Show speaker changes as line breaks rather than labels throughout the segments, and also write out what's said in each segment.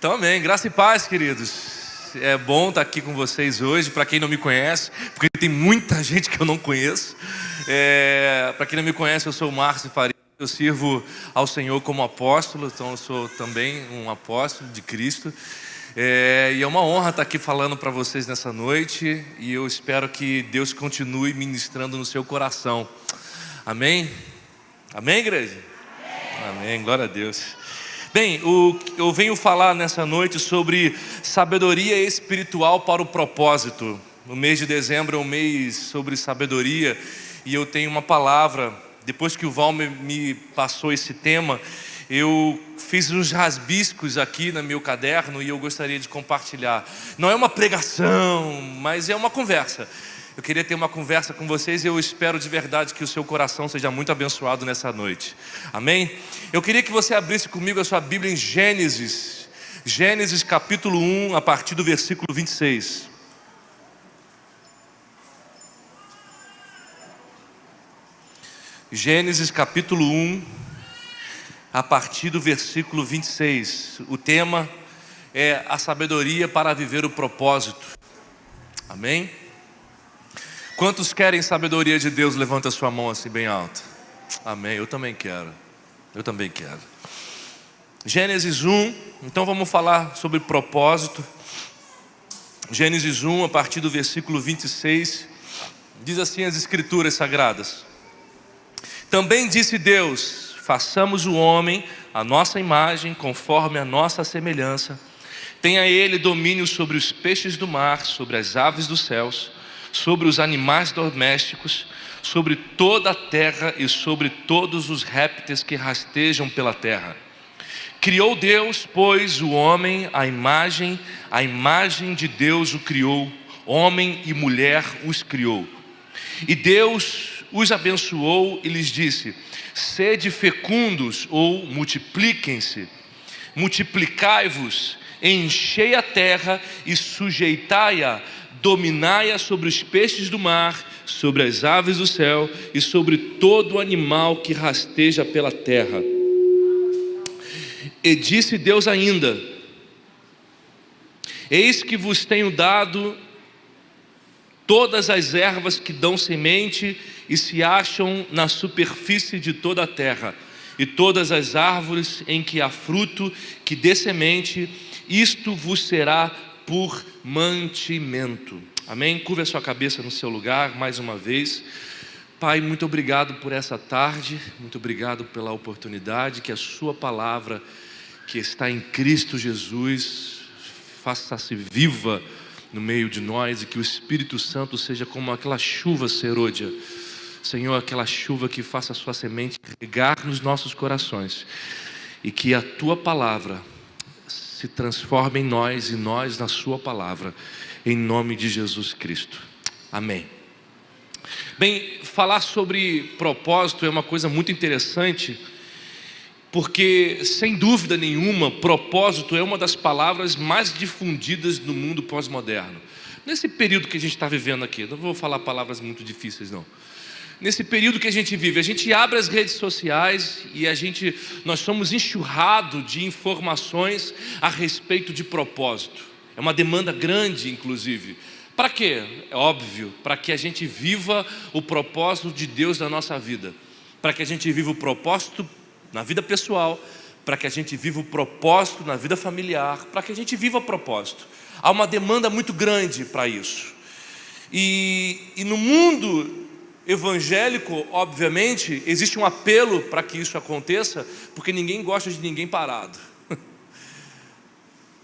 Então, amém. Graça e paz, queridos. É bom estar aqui com vocês hoje. Para quem não me conhece, porque tem muita gente que eu não conheço. Para quem não me conhece, eu sou o Márcio Faria. Eu sirvo ao Senhor como apóstolo, então eu sou também um apóstolo de Cristo. E é uma honra estar aqui falando para vocês nessa noite. E eu espero que Deus continue ministrando no seu coração. Amém? Amém, igreja? Amém, glória a Deus. Bem, eu venho falar nessa noite sobre sabedoria espiritual para o propósito. O mês de dezembro é um mês sobre sabedoria. E eu tenho uma palavra. Depois que o Val me passou esse tema, eu fiz uns rasbiscos aqui no meu caderno e eu gostaria de compartilhar. Não é uma pregação, mas é uma conversa. Eu queria ter uma conversa com vocês e eu espero de verdade que o seu coração seja muito abençoado nessa noite. Amém? Eu queria que você abrisse comigo a sua Bíblia em Gênesis. Gênesis capítulo 1, a partir do versículo 26. Gênesis capítulo 1, a partir do versículo 26. O tema é a sabedoria para viver o propósito. Amém? Quantos querem sabedoria de Deus? Levanta a sua mão assim bem alto. Amém, eu também quero. Eu também quero. Gênesis 1, então vamos falar sobre propósito. Gênesis 1, a partir do versículo 26. Diz assim as escrituras sagradas: Também disse Deus: façamos o homem à nossa imagem, conforme a nossa semelhança. Tenha ele domínio sobre os peixes do mar, sobre as aves dos céus, sobre os animais domésticos, sobre toda a terra e sobre todos os répteis que rastejam pela terra. Criou Deus, pois, o homem à imagem de Deus o criou, homem e mulher os criou. E Deus os abençoou e lhes disse: sede fecundos, ou multipliquem-se, multiplicai-vos, enchei a terra e sujeitai-a, dominai-a sobre os peixes do mar, sobre as aves do céu e sobre todo animal que rasteja pela terra. E disse Deus ainda: eis que vos tenho dado todas as ervas que dão semente e se acham na superfície de toda a terra, e todas as árvores em que há fruto que dê semente, isto vos será por mantimento. Amém? Curva a sua cabeça no seu lugar mais uma vez. Pai, muito obrigado por essa tarde, muito obrigado pela oportunidade que a sua palavra, que está em Cristo Jesus, faça-se viva no meio de nós e que o Espírito Santo seja como aquela chuva serôdia, Senhor, aquela chuva que faça a sua semente regar nos nossos corações e que a tua palavra se transforme em nós e nós na sua palavra, em nome de Jesus Cristo. Amém. Bem, falar sobre propósito é uma coisa muito interessante, porque sem dúvida nenhuma, propósito é uma das palavras mais difundidas no mundo pós-moderno. Nesse período que a gente está vivendo aqui, não vou falar palavras muito difíceis não. Nesse período que a gente vive, a gente abre as redes sociais e nós somos enxurrados de informações a respeito de propósito. É uma demanda grande, inclusive. Para quê? É óbvio, para que a gente viva o propósito de Deus na nossa vida. Para que a gente viva o propósito na vida pessoal, para que a gente viva o propósito na vida familiar, para que a gente viva o propósito. Há uma demanda muito grande para isso. E no mundo evangélico, obviamente, existe um apelo para que isso aconteça, porque ninguém gosta de ninguém parado.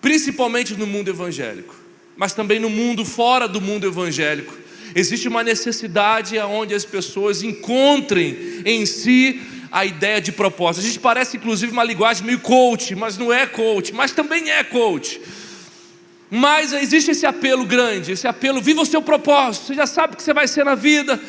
Principalmente no mundo evangélico, mas também no mundo fora do mundo evangélico. Existe uma necessidade onde as pessoas encontrem em si a ideia de propósito. A gente parece inclusive uma linguagem meio coach, mas não é coach, mas também é coach. Mas existe esse apelo grande, esse apelo: viva o seu propósito. Você já sabe o que você vai ser na vida,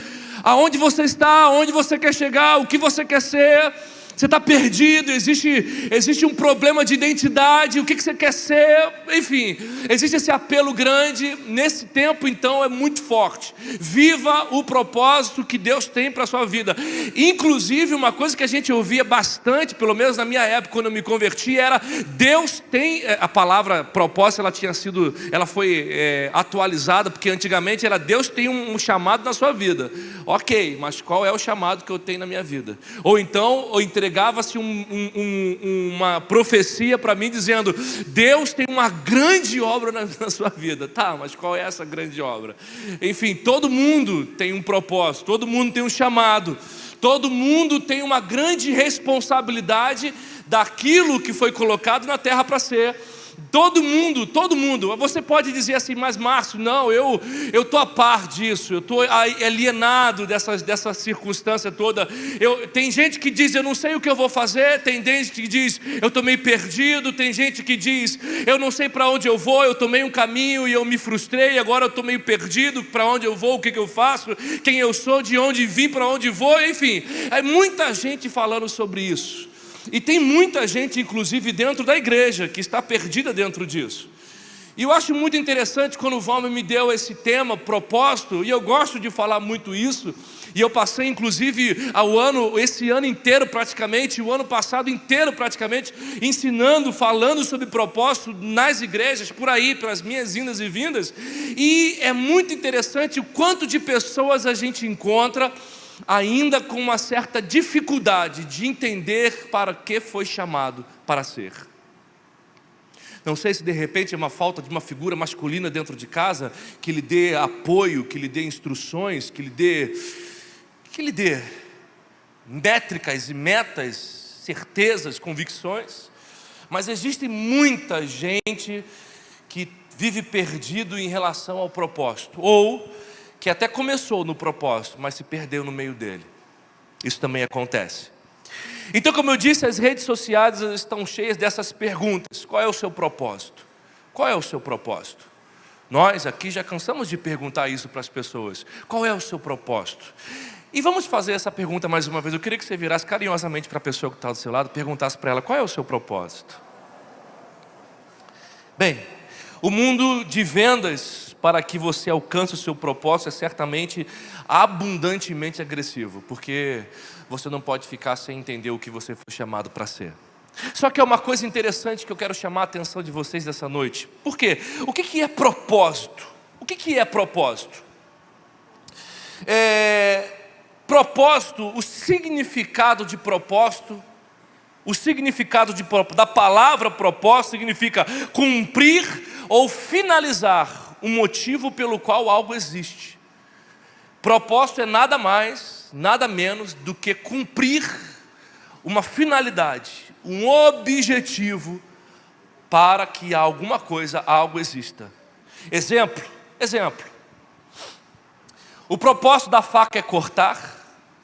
aonde você está, aonde você quer chegar, o que você quer ser. Você está perdido, existe um problema de identidade, o que você quer ser, enfim, existe esse apelo grande. Nesse tempo então é muito forte. Viva o propósito que Deus tem para a sua vida. Inclusive uma coisa que a gente ouvia bastante, pelo menos na minha época quando eu me converti, era Deus tem, a palavra propósito ela foi atualizada, porque antigamente era Deus tem um chamado na sua vida. Ok, mas qual é o chamado que eu tenho na minha vida? Ou então entregava-se uma profecia para mim dizendo: Deus tem uma grande obra na sua vida. Tá, mas qual é essa grande obra? Enfim, todo mundo tem um propósito, todo mundo tem um chamado, todo mundo tem uma grande responsabilidade daquilo que foi colocado na terra para ser. Todo mundo. Você pode dizer assim: mas Márcio, não, eu estou a par disso, eu estou alienado dessa circunstância toda. Tem gente que diz: eu não sei o que eu vou fazer. Tem gente que diz: eu estou meio perdido. Tem gente que diz: eu não sei para onde eu vou, eu tomei um caminho e eu me frustrei, agora eu estou meio perdido, para onde eu vou, o que eu faço, quem eu sou, de onde vim, para onde vou. Enfim, é muita gente falando sobre isso. E tem muita gente, inclusive dentro da igreja, que está perdida dentro disso. E eu acho muito interessante quando o Valmer me deu esse tema, propósito, e eu gosto de falar muito isso. E eu passei inclusive esse ano inteiro praticamente, o ano passado inteiro praticamente, ensinando, falando sobre propósito nas igrejas, por aí, pelas minhas indas e vindas. E é muito interessante o quanto de pessoas a gente encontra ainda com uma certa dificuldade de entender para que foi chamado para ser. Não sei se de repente é uma falta de uma figura masculina dentro de casa que lhe dê apoio, que lhe dê instruções, que lhe dê métricas e metas, certezas, convicções. Mas existe muita gente que vive perdido em relação ao propósito, ou que até começou no propósito, mas se perdeu no meio dele. Isso também acontece. Então, como eu disse, as redes sociais estão cheias dessas perguntas. Qual é o seu propósito? Qual é o seu propósito? Nós aqui já cansamos de perguntar isso para as pessoas. Qual é o seu propósito? E vamos fazer essa pergunta mais uma vez. Eu queria que você virasse carinhosamente para a pessoa que está do seu lado, perguntasse para ela: qual é o seu propósito? Bem, o mundo de vendas, para que você alcance o seu propósito, é certamente abundantemente agressivo, porque você não pode ficar sem entender o que você foi chamado para ser. Só que é uma coisa interessante que eu quero chamar a atenção de vocês dessa noite. Por quê? O que é propósito? O que é propósito? Propósito, o significado de propósito, da palavra propósito significa cumprir ou finalizar um motivo pelo qual algo existe. Propósito é nada mais, nada menos do que cumprir uma finalidade, um objetivo para que alguma coisa, algo exista. Exemplo. O propósito da faca é cortar,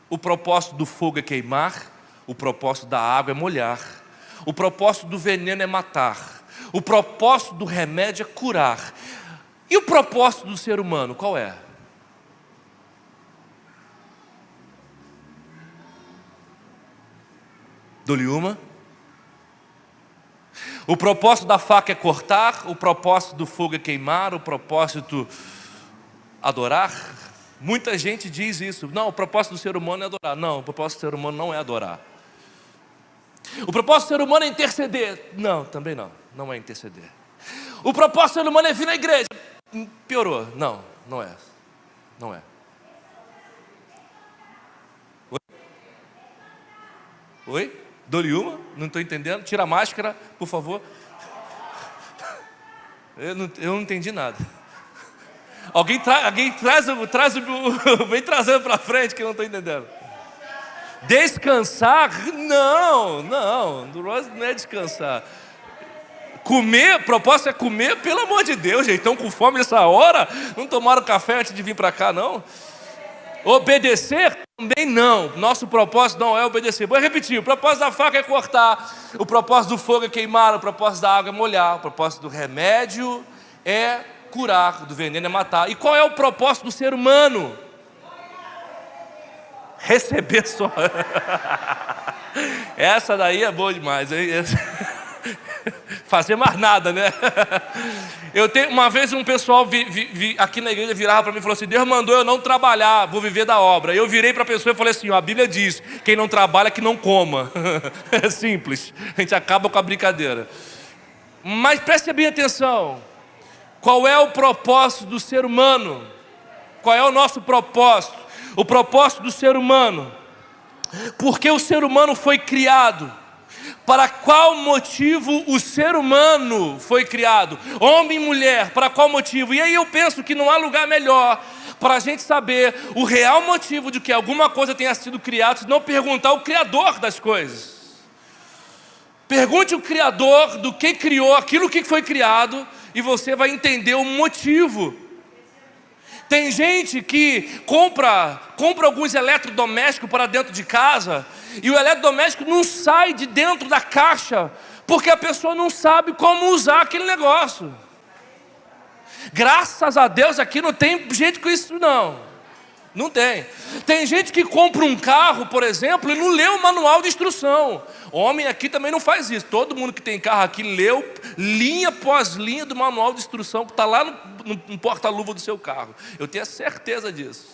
o propósito do fogo é queimar, o propósito da água é molhar, o propósito do veneno é matar, o propósito do remédio é curar. E o propósito do ser humano, qual é? Dou-lhe uma. O propósito da faca é cortar, o propósito do fogo é queimar, o propósito adorar. Muita gente diz isso. Não, o propósito do ser humano é adorar. Não, o propósito do ser humano não é adorar. O propósito do ser humano é interceder. Não, também não. Não é interceder. O propósito do ser humano é vir na igreja. Piorou. Não, não é. Não é. Oi? Dou-lhe uma? Não estou entendendo. Tira a máscara, por favor. Eu não entendi nada. Alguém traz vem trazendo para frente que eu não estou entendendo. Descansar? Não é descansar. Comer, propósito é comer, pelo amor de Deus, gente. Estão com fome nessa hora? Não tomaram café antes de vir para cá, não? Obedecer? Também não. Nosso propósito não é obedecer. Vou repetir: o propósito da faca é cortar, o propósito do fogo é queimar, o propósito da água é molhar, o propósito do remédio é curar, do veneno é matar. E qual é o propósito do ser humano? Receber só. Essa daí é boa demais, hein? Fazer mais nada, né? Uma vez um pessoal aqui na igreja virava para mim e falou assim: Deus mandou eu não trabalhar, vou viver da obra. Eu virei para a pessoa e falei assim: a Bíblia diz, quem não trabalha que não coma. É simples, a gente acaba com a brincadeira. Mas preste bem atenção, qual é o propósito do ser humano? Qual é o nosso propósito? O propósito do ser humano, porque o ser humano foi criado. Para qual motivo o ser humano foi criado? Homem e mulher, para qual motivo? E aí eu penso que não há lugar melhor para a gente saber o real motivo de que alguma coisa tenha sido criada, se não perguntar ao Criador das coisas. Pergunte ao Criador do que criou aquilo que foi criado e você vai entender o motivo. Tem gente que compra alguns eletrodomésticos para dentro de casa e o eletrodoméstico não sai de dentro da caixa porque a pessoa não sabe como usar aquele negócio. Graças a Deus aqui não tem gente com isso não tem. Tem gente que compra um carro, por exemplo, e não lê o manual de instrução. Homem aqui também não faz isso. Todo mundo que tem carro aqui leu linha após linha do manual de instrução que está lá no porta-luva do seu carro. Eu tenho certeza disso.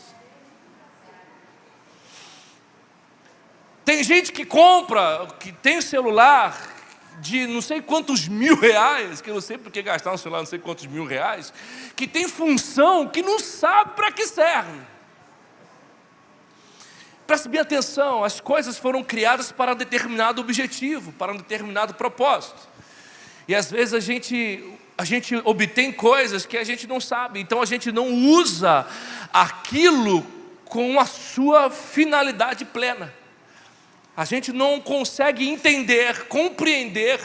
Tem gente que compra, que tem celular de não sei quantos R$1.000, que eu não sei porque gastar um celular não sei quantos R$1.000, que tem função que não sabe para que serve. Preste bem atenção, as coisas foram criadas para um determinado objetivo, para um determinado propósito. E às vezes a gente obtém coisas que a gente não sabe, então a gente não usa aquilo com a sua finalidade plena. A gente não consegue entender, compreender.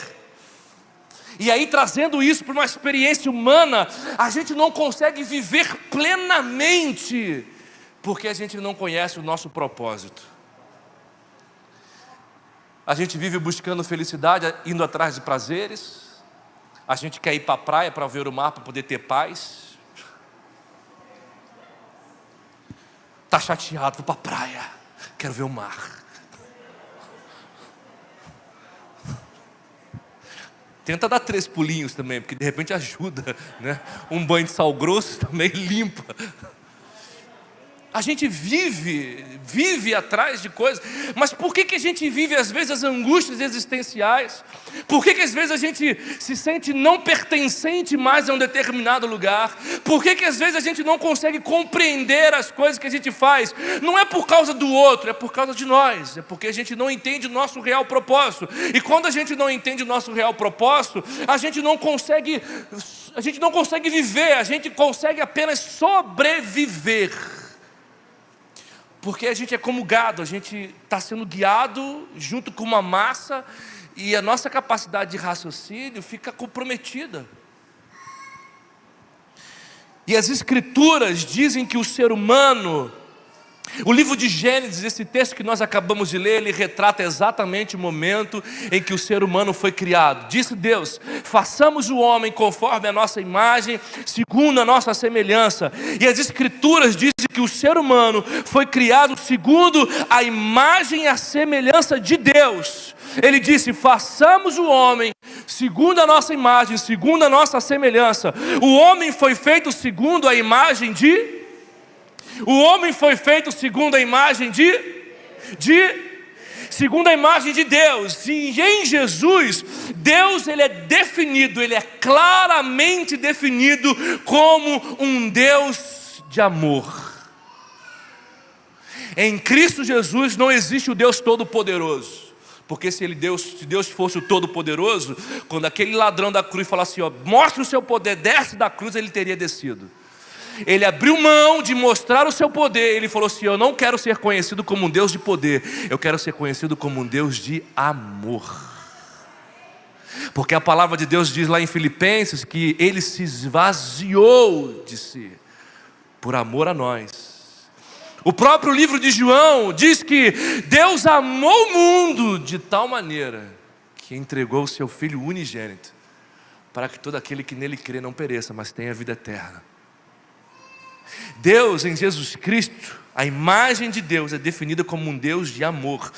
E aí, trazendo isso para uma experiência humana, a gente não consegue viver plenamente, porque a gente não conhece o nosso propósito. A gente vive buscando felicidade, indo atrás de prazeres. A gente quer ir para a praia para ver o mar, para poder ter paz. Está chateado, vou para a praia, quero ver o mar. Tenta dar 3 pulinhos também, porque de repente ajuda, né? Um banho de sal grosso também limpa. A gente vive atrás de coisas, mas por que a gente vive às vezes as angústias existenciais? Por que às vezes a gente se sente não pertencente mais a um determinado lugar? Por que às vezes a gente não consegue compreender as coisas que a gente faz? Não é por causa do outro, é por causa de nós, é porque a gente não entende o nosso real propósito. E quando a gente não entende o nosso real propósito, a gente não consegue viver, a gente consegue apenas sobreviver. Porque a gente é como gado, a gente está sendo guiado junto com uma massa e a nossa capacidade de raciocínio fica comprometida. E as Escrituras dizem que o ser humano, o livro de Gênesis, esse texto que nós acabamos de ler, ele retrata exatamente o momento em que o ser humano foi criado. Disse Deus: façamos o homem conforme a nossa imagem, segundo a nossa semelhança. E as Escrituras dizem que o ser humano foi criado segundo a imagem e a semelhança de Deus. Ele disse: façamos o homem segundo a nossa imagem, segundo a nossa semelhança. O homem foi feito segundo a imagem de... O homem foi feito segundo a imagem segundo a imagem de Deus. E em Jesus, Deus ele é definido, ele é claramente definido como um Deus de amor. Em Cristo Jesus não existe o Deus Todo-Poderoso. Porque se Deus fosse o Todo-Poderoso, quando aquele ladrão da cruz falasse assim, mostre o seu poder, desce da cruz, ele teria descido. Ele abriu mão de mostrar o seu poder. Ele falou assim: eu não quero ser conhecido como um Deus de poder, eu quero ser conhecido como um Deus de amor. Porque a palavra de Deus diz lá em Filipenses que Ele se esvaziou de si, por amor a nós. O próprio livro de João diz que Deus amou o mundo de tal maneira que entregou o seu Filho unigênito, para que todo aquele que nele crê não pereça, mas tenha vida eterna. Deus em Jesus Cristo, a imagem de Deus é definida como um Deus de amor.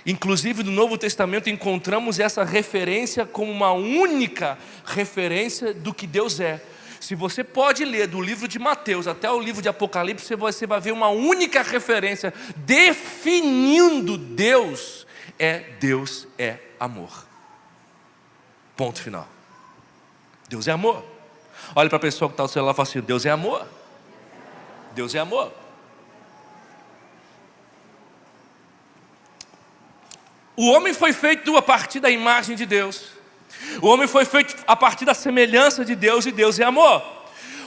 Inclusive no Novo Testamento encontramos essa referência como uma única referência do que Deus é. Se você pode ler do livro de Mateus até o livro de Apocalipse, você vai ver uma única referência definindo Deus é amor. Ponto final. Deus é amor. Olha para a pessoa que está no celular e fala assim: Deus é amor. Deus é amor. O homem foi feito a partir da imagem de Deus. O homem foi feito a partir da semelhança de Deus, e Deus é amor.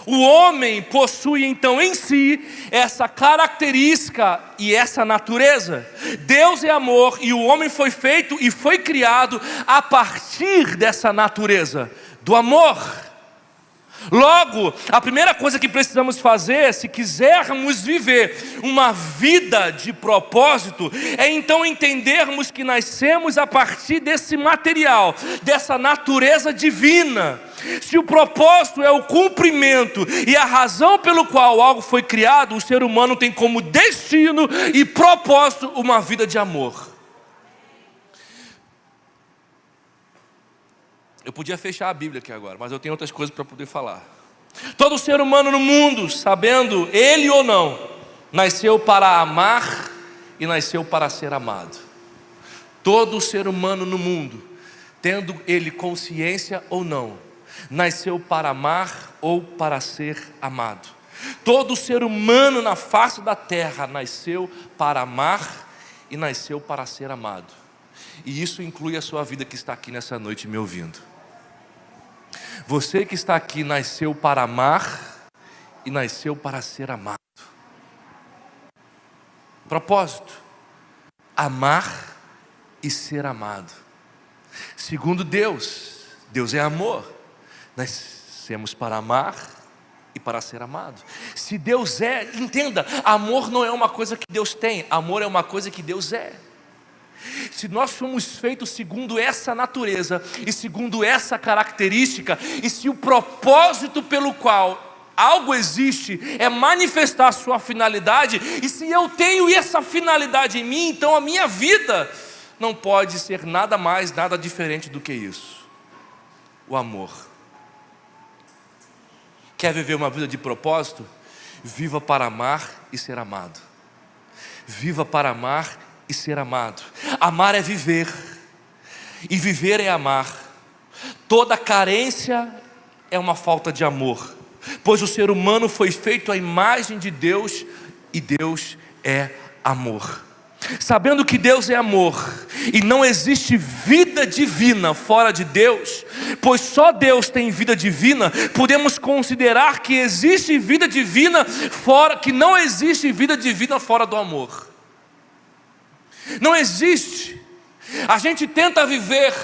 O homem possui então em si essa característica e essa natureza. Deus é amor e o homem foi feito e foi criado a partir dessa natureza, do amor. Logo, a primeira coisa que precisamos fazer, se quisermos viver uma vida de propósito, é então entendermos que nascemos a partir desse material, dessa natureza divina. Se o propósito é o cumprimento e a razão pelo qual algo foi criado, o ser humano tem como destino e propósito uma vida de amor. Eu podia fechar a Bíblia aqui agora, mas eu tenho outras coisas para poder falar. Todo ser humano no mundo, sabendo ele ou não, nasceu para amar e nasceu para ser amado. Todo ser humano no mundo, tendo ele consciência ou não, nasceu para amar ou para ser amado. Todo ser humano na face da terra nasceu para amar e nasceu para ser amado. E isso inclui a sua vida que está aqui nessa noite me ouvindo. Você que está aqui nasceu para amar e nasceu para ser amado. Propósito: amar e ser amado. Segundo Deus, Deus é amor. Nascemos para amar e para ser amado. Se Deus é, entenda, amor não é uma coisa que Deus tem, amor é uma coisa que Deus é. Se nós fomos feitos segundo essa natureza e segundo essa característica, e se o propósito pelo qual algo existe é manifestar a sua finalidade, e se eu tenho essa finalidade em mim, então a minha vida não pode ser nada mais, nada diferente do que isso: o amor. Quer viver uma vida de propósito? Viva para amar e ser amado. Viva para amar e ser amado. Amar é viver, e viver é amar. Toda carência é uma falta de amor, pois o ser humano foi feito à imagem de Deus, e Deus é amor. Sabendo que Deus é amor e não existe vida divina fora de Deus, pois só Deus tem vida divina, podemos considerar que existe vida divina fora, que não existe vida divina fora do amor. Não existe. A gente tenta viver,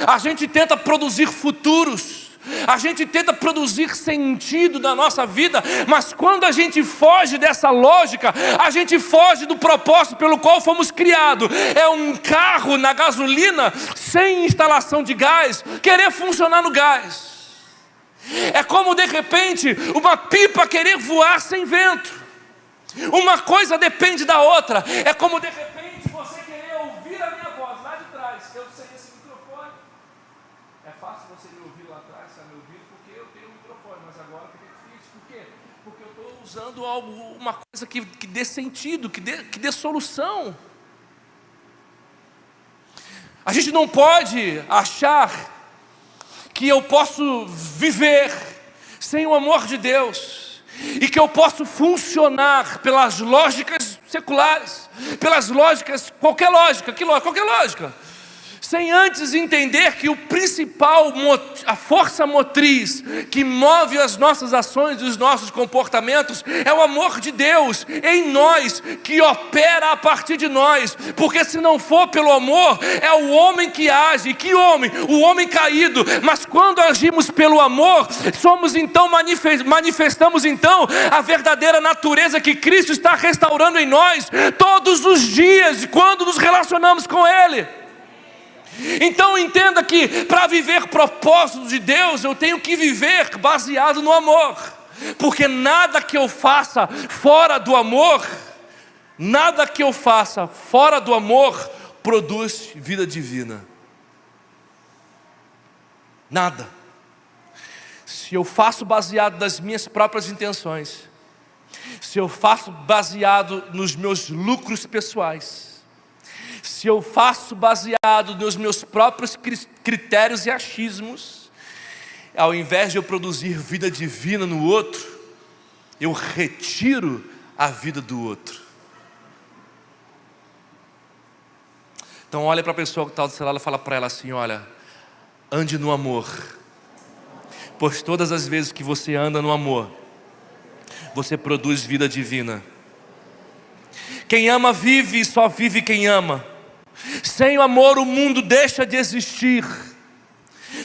a gente tenta produzir futuros, a gente tenta produzir sentido na nossa vida, mas quando a gente foge dessa lógica, a gente foge do propósito pelo qual fomos criados. É um carro na gasolina sem instalação de gás querer funcionar no gás. É como de repente uma pipa querer voar sem vento. Uma coisa depende da outra. É como de repente você querer ouvir a minha voz lá de trás. Eu sei esse microfone. É fácil você me ouvir lá atrás, está me ouvindo, porque eu tenho um microfone, mas agora fica difícil. Por quê? Porque eu estou usando uma coisa que dê sentido, que dê solução. A gente não pode achar que eu posso viver sem o amor de Deus, e que eu posso funcionar pelas lógicas seculares, pelas lógicas, qualquer lógica, sem antes entender que o principal, a força motriz que move as nossas ações e os nossos comportamentos é o amor de Deus em nós, que opera a partir de nós. Porque se não for pelo amor, é o homem que age. Que homem? O homem caído. Mas quando agimos pelo amor, somos então manifestamos então a verdadeira natureza que Cristo está restaurando em nós todos os dias quando nos relacionamos com Ele. Então entenda que para viver propósito de Deus, eu tenho que viver baseado no amor, porque nada que eu faça fora do amor produz vida divina? Nada. Se eu faço baseado nas minhas próprias intenções, se eu faço baseado nos meus lucros pessoais, se eu faço baseado nos meus próprios critérios e achismos, ao invés de eu produzir vida divina no outro, eu retiro a vida do outro. Então olha para a pessoa que está do seu lado e fala para ela assim: olha, ande no amor, pois todas as vezes que você anda no amor, você produz vida divina. Quem ama vive e só vive quem ama. Sem o amor o mundo deixa de existir.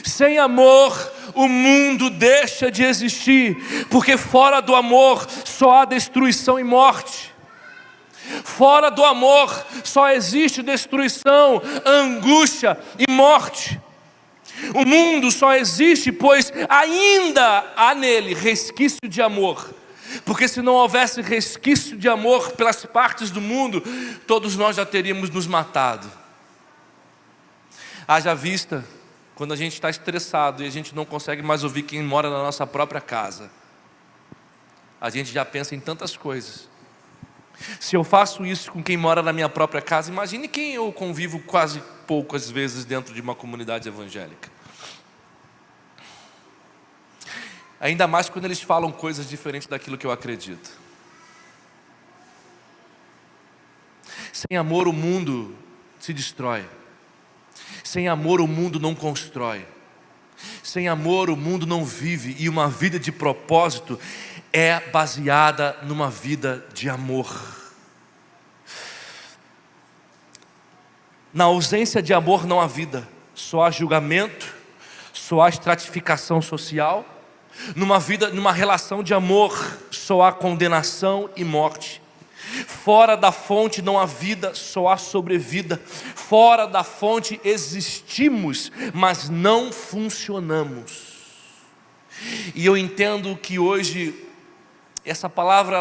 Sem amor o mundo deixa de existir, porque fora do amor só há destruição e morte. Fora do amor só existe destruição, angústia e morte. O mundo só existe pois ainda há nele resquício de amor. Porque se não houvesse resquício de amor pelas partes do mundo, todos nós já teríamos nos matado. Haja vista quando a gente está estressado e a gente não consegue mais ouvir quem mora na nossa própria casa. A gente já pensa em tantas coisas. Se eu faço isso com quem mora na minha própria casa, imagine quem eu convivo quase poucas vezes dentro de uma comunidade evangélica. Ainda mais quando eles falam coisas diferentes daquilo que eu acredito. Sem amor o mundo se destrói. Sem amor o mundo não constrói. Sem amor o mundo não vive. E uma vida de propósito é baseada numa vida de amor. Na ausência de amor não há vida. Só há julgamento, só há estratificação social. Numa relação de amor só há condenação e morte. Fora da fonte não há vida, só há sobrevida. Fora da fonte existimos, mas não funcionamos. E eu entendo que hoje essa palavra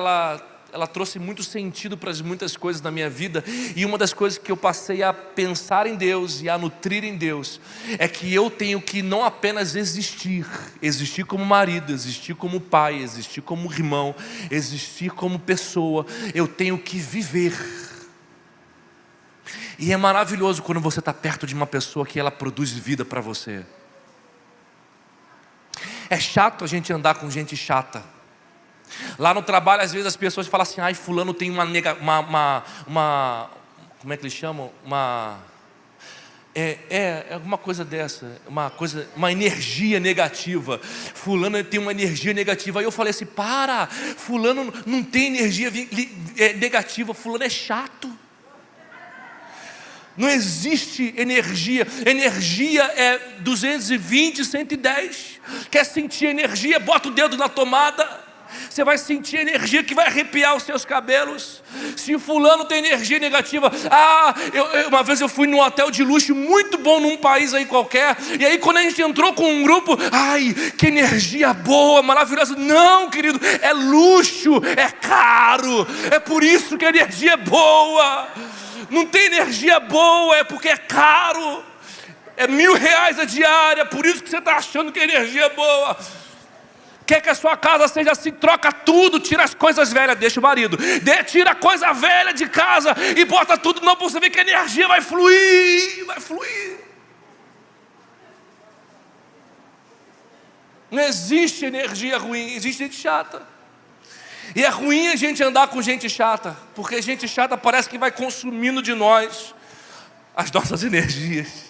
ela trouxe muito sentido para muitas coisas na minha vida. E uma das coisas que eu passei a pensar em Deus e a nutrir em Deus é que eu tenho que não apenas existir como marido, existir como pai, existir como irmão, existir como pessoa. Eu tenho que viver. E é maravilhoso quando você está perto de uma pessoa que ela produz vida para você. É chato a gente andar com gente chata. Lá no trabalho, às vezes as pessoas falam assim: ai, fulano tem como é que eles chamam? Alguma coisa dessa, uma energia negativa. Fulano tem uma energia negativa. Aí eu falei assim: fulano não tem energia negativa, fulano é chato. Não existe energia. Energia é 220, 110. Quer sentir energia? Bota o dedo na tomada. Você vai sentir energia que vai arrepiar os seus cabelos. Se fulano tem energia negativa, uma vez eu fui num hotel de luxo muito bom num país aí qualquer, e aí quando a gente entrou com um grupo, ai, que energia boa, maravilhosa. Não, querido, é luxo, é caro, é por isso que a energia é boa. Não tem energia boa, é porque é caro, é R$1.000 a diária, por isso que você está achando que a energia é boa. Quer que a sua casa seja assim? Troca tudo, tira as coisas velhas, deixa o marido, tira a coisa velha de casa e bota tudo novo para você ver que a energia vai fluir, vai fluir. Não existe energia ruim, existe gente chata. E é ruim a gente andar com gente chata, porque gente chata parece que vai consumindo de nós as nossas energias.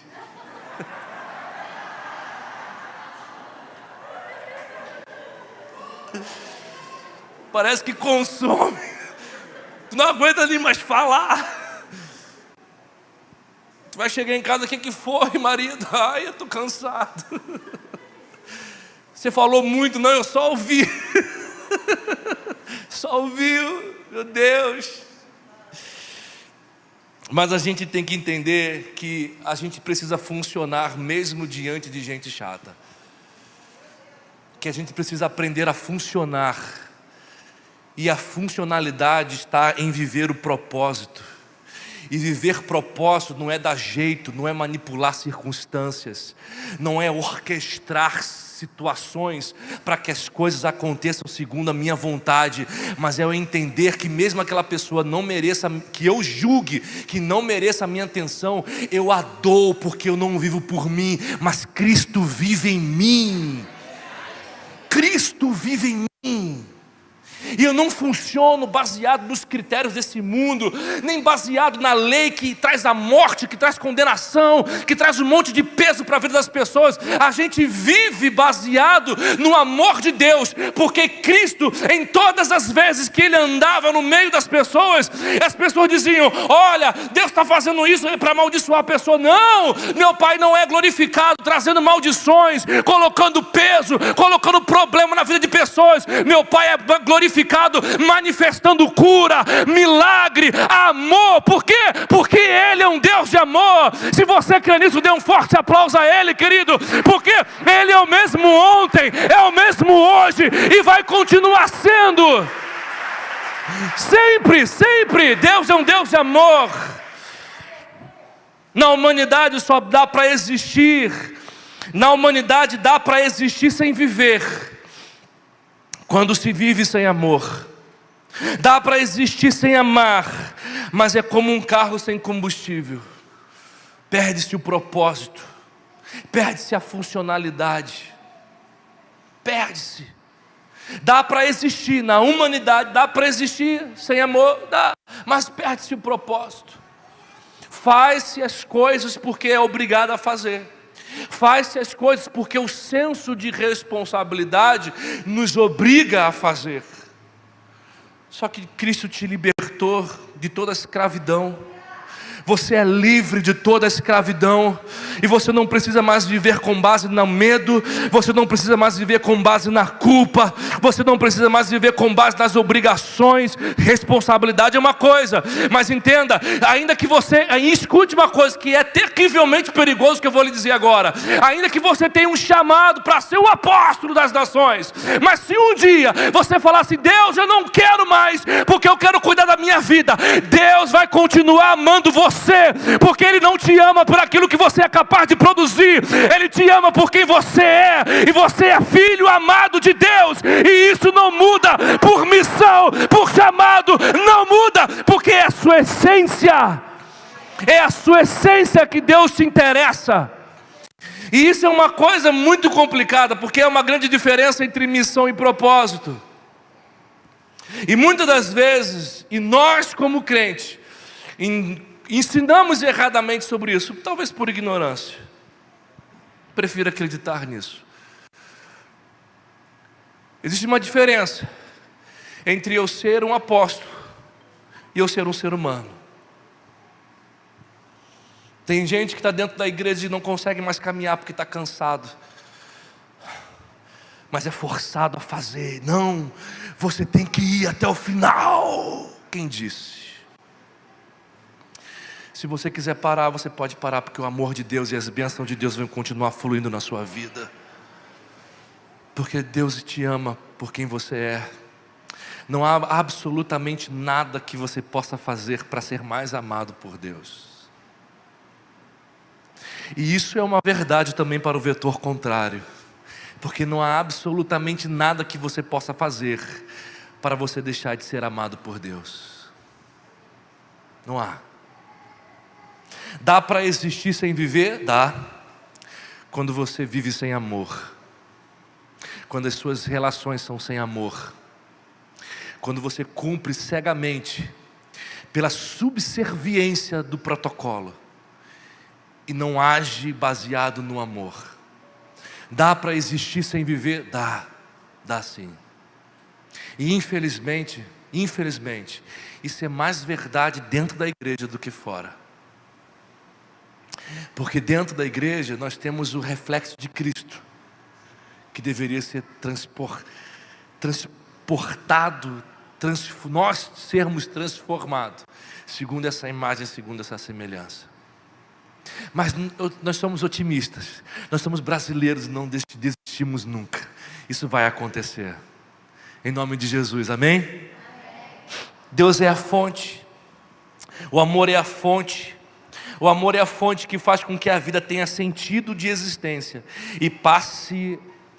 Parece que consome. Tu não aguenta nem mais falar. Tu vai chegar em casa: o que foi, marido? Ai, eu estou cansado. Você falou muito. Não, eu só ouvi. Só ouviu, meu Deus. Mas a gente tem que entender que a gente precisa funcionar mesmo diante de gente chata. Que a gente precisa aprender a funcionar. E a funcionalidade está em viver o propósito. E viver propósito não é dar jeito, não é manipular circunstâncias, não é orquestrar situações para que as coisas aconteçam segundo a minha vontade, mas é eu entender que mesmo aquela pessoa não mereça, que eu julgue que não mereça a minha atenção, eu a dou, porque eu não vivo por mim, mas Cristo vive em mim. Cristo vive em mim. E eu não funciono baseado nos critérios desse mundo, nem baseado na lei que traz a morte, que traz condenação, que traz um monte de peso para a vida das pessoas. A gente vive baseado no amor de Deus, porque Cristo, em todas as vezes que Ele andava no meio das pessoas, as pessoas diziam: olha, Deus está fazendo isso para amaldiçoar a pessoa. Não, meu Pai não é glorificado trazendo maldições, colocando peso, colocando problema na vida de pessoas. Meu Pai é glorificado manifestando cura, milagre, amor. Por quê? Porque Ele é um Deus de amor. Se você crê nisso, dê um forte aplauso a Ele, querido, porque Ele é o mesmo ontem, é o mesmo hoje e vai continuar sendo. Sempre, sempre. Deus é um Deus de amor. Na humanidade só dá para existir, na humanidade dá para existir sem viver. Quando se vive sem amor, dá para existir sem amar, mas é como um carro sem combustível. Perde-se o propósito, perde-se a funcionalidade, perde-se. Dá para existir na humanidade, dá para existir sem amor, dá, mas perde-se o propósito. Faz-se as coisas porque é obrigado a fazer. Faz-se as coisas porque o senso de responsabilidade nos obriga a fazer. Só que Cristo te libertou de toda a escravidão. Você é livre de toda a escravidão. E você não precisa mais viver com base no medo. Você não precisa mais viver com base na culpa. Você não precisa mais viver com base nas obrigações. Responsabilidade é uma coisa, mas entenda, ainda que você, escute uma coisa que é terrivelmente perigoso, que eu vou lhe dizer agora. Ainda que você tenha um chamado para ser o apóstolo das nações, mas se um dia você falar assim: Deus, eu não quero mais, porque eu quero cuidar da minha vida, Deus vai continuar amando você, porque Ele não te ama por aquilo que você é capaz de produzir. Ele te ama por quem você é, e você é filho amado de Deus, e isso não muda por missão, por chamado, não muda, porque é a sua essência. É a sua essência que Deus se interessa. E isso é uma coisa muito complicada, porque é uma grande diferença entre missão e propósito. E muitas das vezes, e nós como crentes, ensinamos erradamente sobre isso, talvez por ignorância. Prefiro acreditar nisso. Existe uma diferença entre eu ser um apóstolo e eu ser um ser humano. Tem gente que está dentro da igreja e não consegue mais caminhar porque está cansado, mas é forçado a fazer. Não, você tem que ir até o final. Quem disse? Se você quiser parar, você pode parar, porque o amor de Deus e as bênçãos de Deus vão continuar fluindo na sua vida. Porque Deus te ama por quem você é. Não há absolutamente nada que você possa fazer para ser mais amado por Deus. E isso é uma verdade também para o vetor contrário. Porque não há absolutamente nada que você possa fazer para você deixar de ser amado por Deus. Não há. Dá para existir sem viver? Dá. Quando você vive sem amor. Quando as suas relações são sem amor. Quando você cumpre cegamente pela subserviência do protocolo e não age baseado no amor. Dá para existir sem viver? Dá. Dá sim. E infelizmente, isso é mais verdade dentro da igreja do que fora. Porque dentro da igreja nós temos o reflexo de Cristo, que deveria ser transportado, nós sermos transformados, segundo essa imagem, segundo essa semelhança. Mas nós somos otimistas, nós somos brasileiros e não desistimos nunca. Isso vai acontecer, em nome de Jesus, amém? Deus é a fonte. O amor é a fonte. O amor é a fonte que faz com que a vida tenha sentido de existência e passe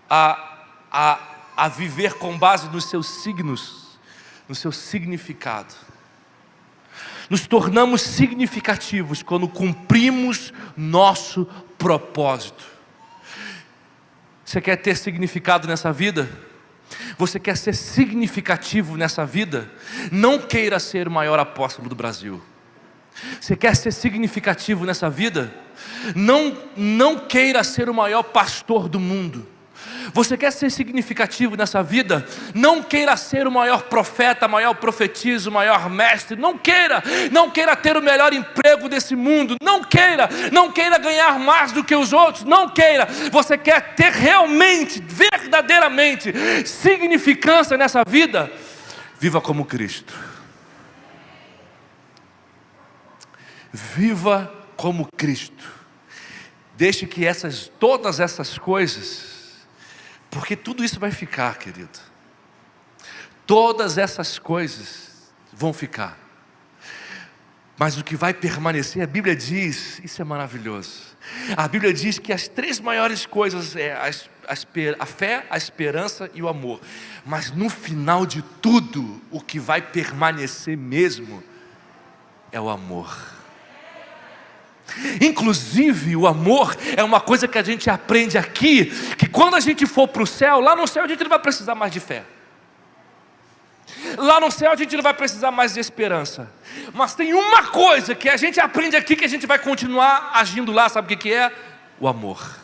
a viver com base nos seus signos, no seu significado. Nos tornamos significativos quando cumprimos nosso propósito. Você quer ter significado nessa vida? Você quer ser significativo nessa vida? Não queira ser o maior apóstolo do Brasil. Você quer ser significativo nessa vida? Não queira ser o maior pastor do mundo. Você quer ser significativo nessa vida? Não queira ser o maior profeta, o maior profetisa, o maior mestre. Não queira ter o melhor emprego desse mundo. Não queira ganhar mais do que os outros. Não queira. Você quer ter realmente, verdadeiramente significância nessa vida? Viva como Cristo. Viva como Cristo. Deixe que todas essas coisas, porque tudo isso vai ficar, querido. Todas essas coisas vão ficar. Mas o que vai permanecer, a Bíblia diz, isso é maravilhoso. A Bíblia diz que as 3 maiores coisas é a fé, a esperança e o amor. Mas no final de tudo, o que vai permanecer mesmo é o amor. Inclusive o amor é uma coisa que a gente aprende aqui, que quando a gente for para o céu, lá no céu a gente não vai precisar mais de fé. Lá no céu a gente não vai precisar mais de esperança. Mas tem uma coisa que a gente aprende aqui, que a gente vai continuar agindo lá, sabe o que é? O amor.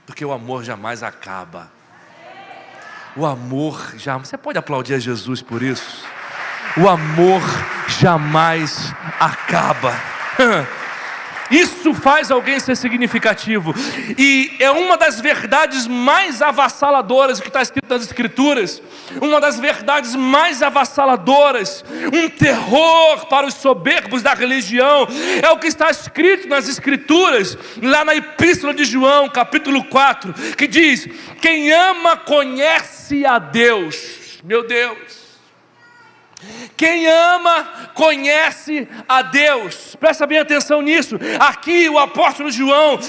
Porque o amor jamais acaba. O amor jamais... Você pode aplaudir a Jesus por isso? O amor jamais acaba. Isso faz alguém ser significativo. E é uma das verdades mais avassaladoras que está escrito nas Escrituras. Uma das verdades mais avassaladoras, um terror para os soberbos da religião, é o que está escrito nas Escrituras, lá na Epístola de João, capítulo 4, que diz: quem ama conhece a Deus. Meu Deus! Quem ama, conhece a Deus. Presta bem atenção nisso. Aqui o apóstolo João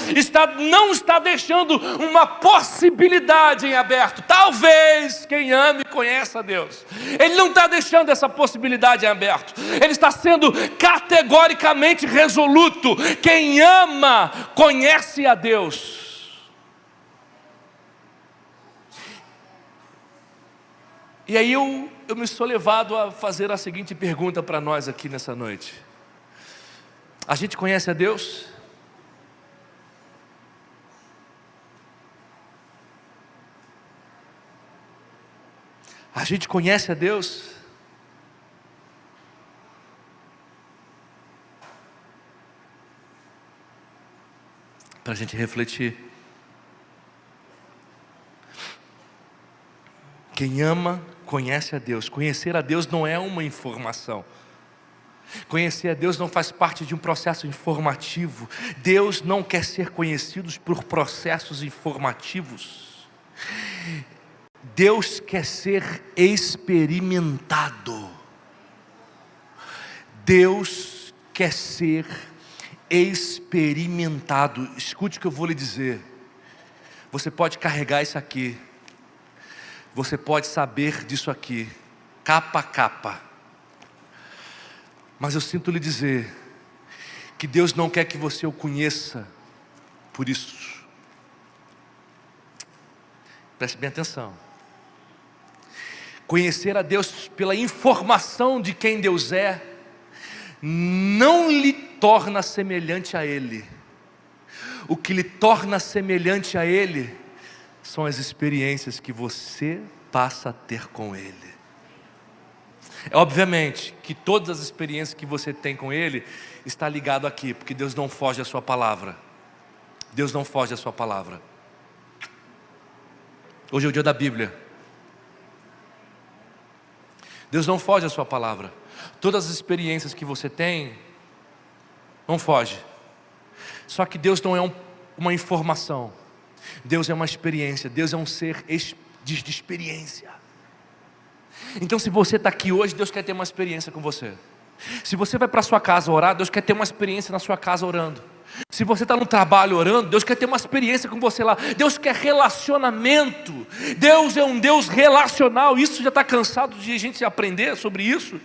não está deixando uma possibilidade em aberto. Talvez quem ame, conheça a Deus. Ele não está deixando essa possibilidade em aberto. Ele está sendo categoricamente resoluto. Quem ama, conhece a Deus. E aí eu me sou levado a fazer a seguinte pergunta para nós aqui nessa noite: a gente conhece a Deus? A gente conhece a Deus? Para a gente refletir. Quem ama, conhece a Deus. Conhecer a Deus não é uma informação. Conhecer a Deus não faz parte de um processo informativo. Deus não quer ser conhecido por processos informativos. Deus quer ser experimentado. Deus quer ser experimentado. Escute o que eu vou lhe dizer. Você pode carregar isso aqui. Você pode saber disso aqui, capa a capa. Mas eu sinto lhe dizer que Deus não quer que você o conheça por isso. Preste bem atenção. Conhecer a Deus pela informação de quem Deus é, não lhe torna semelhante a Ele. O que lhe torna semelhante a Ele são as experiências que você passa a ter com Ele. Obviamente que todas as experiências que você tem com Ele está ligado aqui, porque Deus não foge à sua palavra. Deus não foge à sua palavra. Hoje é o dia da Bíblia. Deus não foge à sua palavra. Todas as experiências que você tem, não foge. Só que Deus não é uma informação. Deus é uma experiência. Deus é um ser de experiência. Então se você está aqui hoje, Deus quer ter uma experiência com você. Se você vai para a sua casa orar, Deus quer ter uma experiência na sua casa orando. Se você está no trabalho orando, Deus quer ter uma experiência com você lá. Deus quer relacionamento. Deus é um Deus relacional. Isso já está cansado de a gente aprender sobre isso.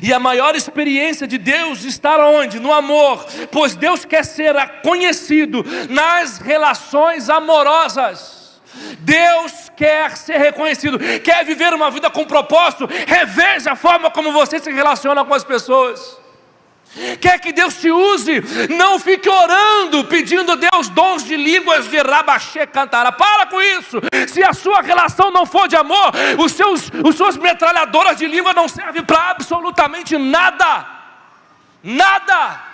E a maior experiência de Deus está onde? No amor. Pois Deus quer ser conhecido nas relações amorosas. Deus quer ser reconhecido. Quer viver uma vida com propósito? Reveja a forma como você se relaciona com as pessoas. Quer que Deus te use? Não fique orando, pedindo a Deus dons de línguas de rabaxê cantará. Para com isso. Se a sua relação não for de amor, os suas metralhadoras de língua não servem para absolutamente nada. Nada.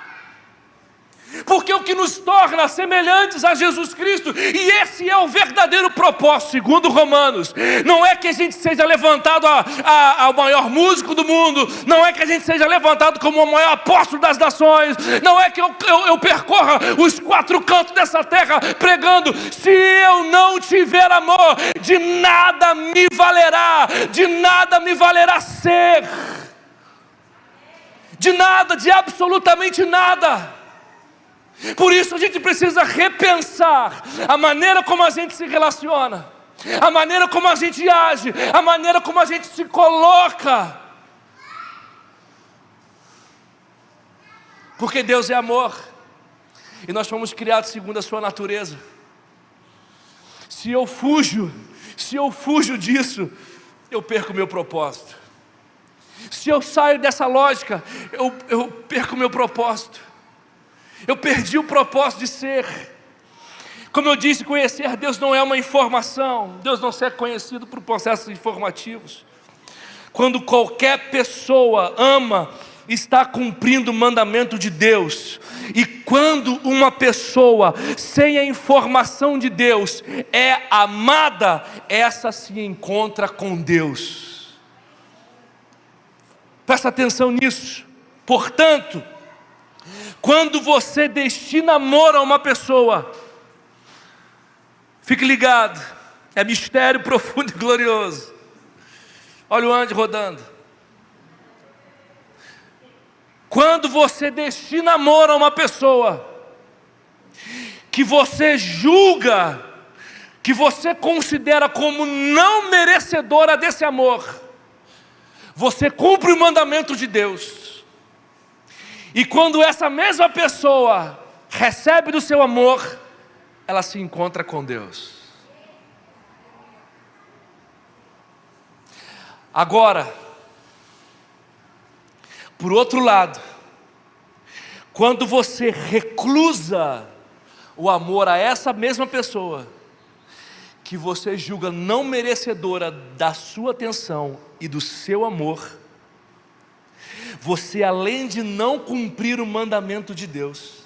Porque o que nos torna semelhantes a Jesus Cristo, e esse é o verdadeiro propósito, segundo Romanos, não é que a gente seja levantado ao maior músico do mundo, não é que a gente seja levantado como o maior apóstolo das nações, não é que eu percorra os 4 cantos dessa terra pregando. Se eu não tiver amor, de nada me valerá ser, de nada, de absolutamente nada. Por isso a gente precisa repensar a maneira como a gente se relaciona, a maneira como a gente age, a maneira como a gente se coloca. Porque Deus é amor, e nós fomos criados segundo a sua natureza. Se eu fujo disso, eu perco o meu propósito. Se eu saio dessa lógica, eu perco o meu propósito. Eu perdi o propósito de ser. Como eu disse, conhecer Deus não é uma informação. Deus não é conhecido por processos informativos. Quando qualquer pessoa ama, está cumprindo o mandamento de Deus. E quando uma pessoa sem a informação de Deus é amada, essa se encontra com Deus. Presta atenção nisso. Portanto, quando você destina amor a uma pessoa, fique ligado, é mistério profundo e glorioso. Olha o anjo rodando. Quando você destina amor a uma pessoa, que você julga, que você considera como não merecedora desse amor, você cumpre o mandamento de Deus. E quando essa mesma pessoa recebe do seu amor, ela se encontra com Deus. Agora, por outro lado, quando você reclusa o amor a essa mesma pessoa, que você julga não merecedora da sua atenção e do seu amor, você, além de não cumprir o mandamento de Deus,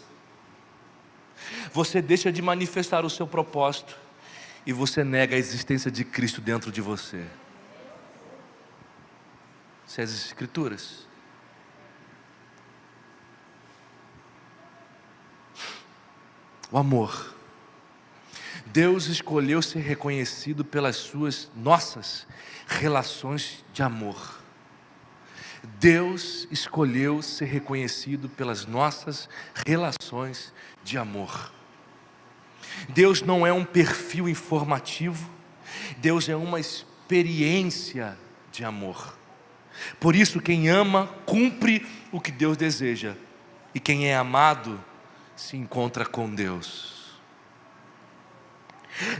você deixa de manifestar o seu propósito e você nega a existência de Cristo dentro de você. Isso é as Escrituras. O amor. Deus escolheu ser reconhecido pelas nossas relações de amor. Deus escolheu ser reconhecido pelas nossas relações de amor. Deus não é um perfil informativo, Deus é uma experiência de amor. Por isso, quem ama, cumpre o que Deus deseja, e quem é amado, se encontra com Deus.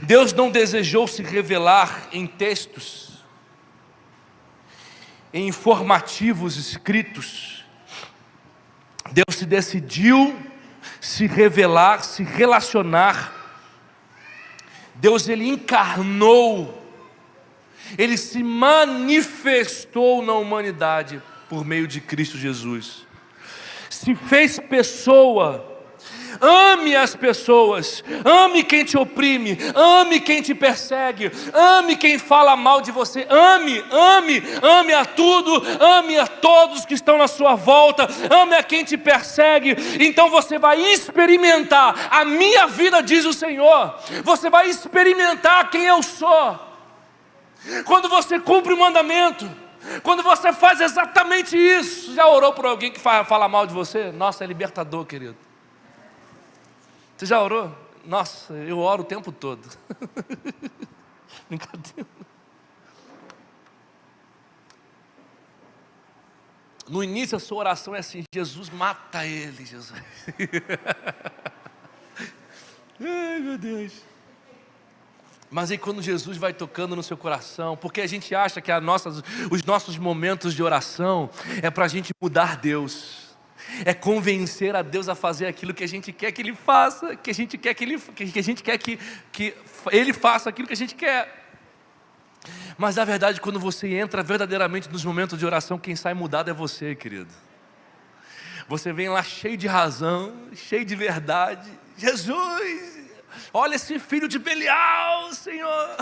Deus não desejou se revelar em textos, em informativos escritos. Deus se decidiu se revelar, se relacionar. Deus, Ele encarnou, Ele se manifestou na humanidade por meio de Cristo Jesus. Se fez pessoa. Ame as pessoas, ame quem te oprime, ame quem te persegue, ame quem fala mal de você, ame a tudo, ame a todos que estão na sua volta, ame a quem te persegue. Então você vai experimentar a minha vida, diz o Senhor, você vai experimentar quem eu sou. Quando você cumpre o mandamento, Quando você faz exatamente isso, já orou por alguém que fala mal de você? Nossa, é libertador, querido. Você já orou? Nossa, eu oro o tempo todo. Brincadeira. No início a sua oração é assim: Jesus, mata ele, Jesus. Ai, meu Deus. Mas aí quando Jesus vai tocando no seu coração, porque a gente acha que os nossos momentos de oração é para a gente mudar Deus, é convencer a Deus a fazer aquilo que a gente quer que Ele faça, que a gente quer que Ele faça aquilo que a gente quer. Mas na verdade, quando você entra verdadeiramente nos momentos de oração, quem sai mudado é você, querido. Você vem lá cheio de razão, cheio de verdade. Jesus, olha esse filho de Belial, Senhor.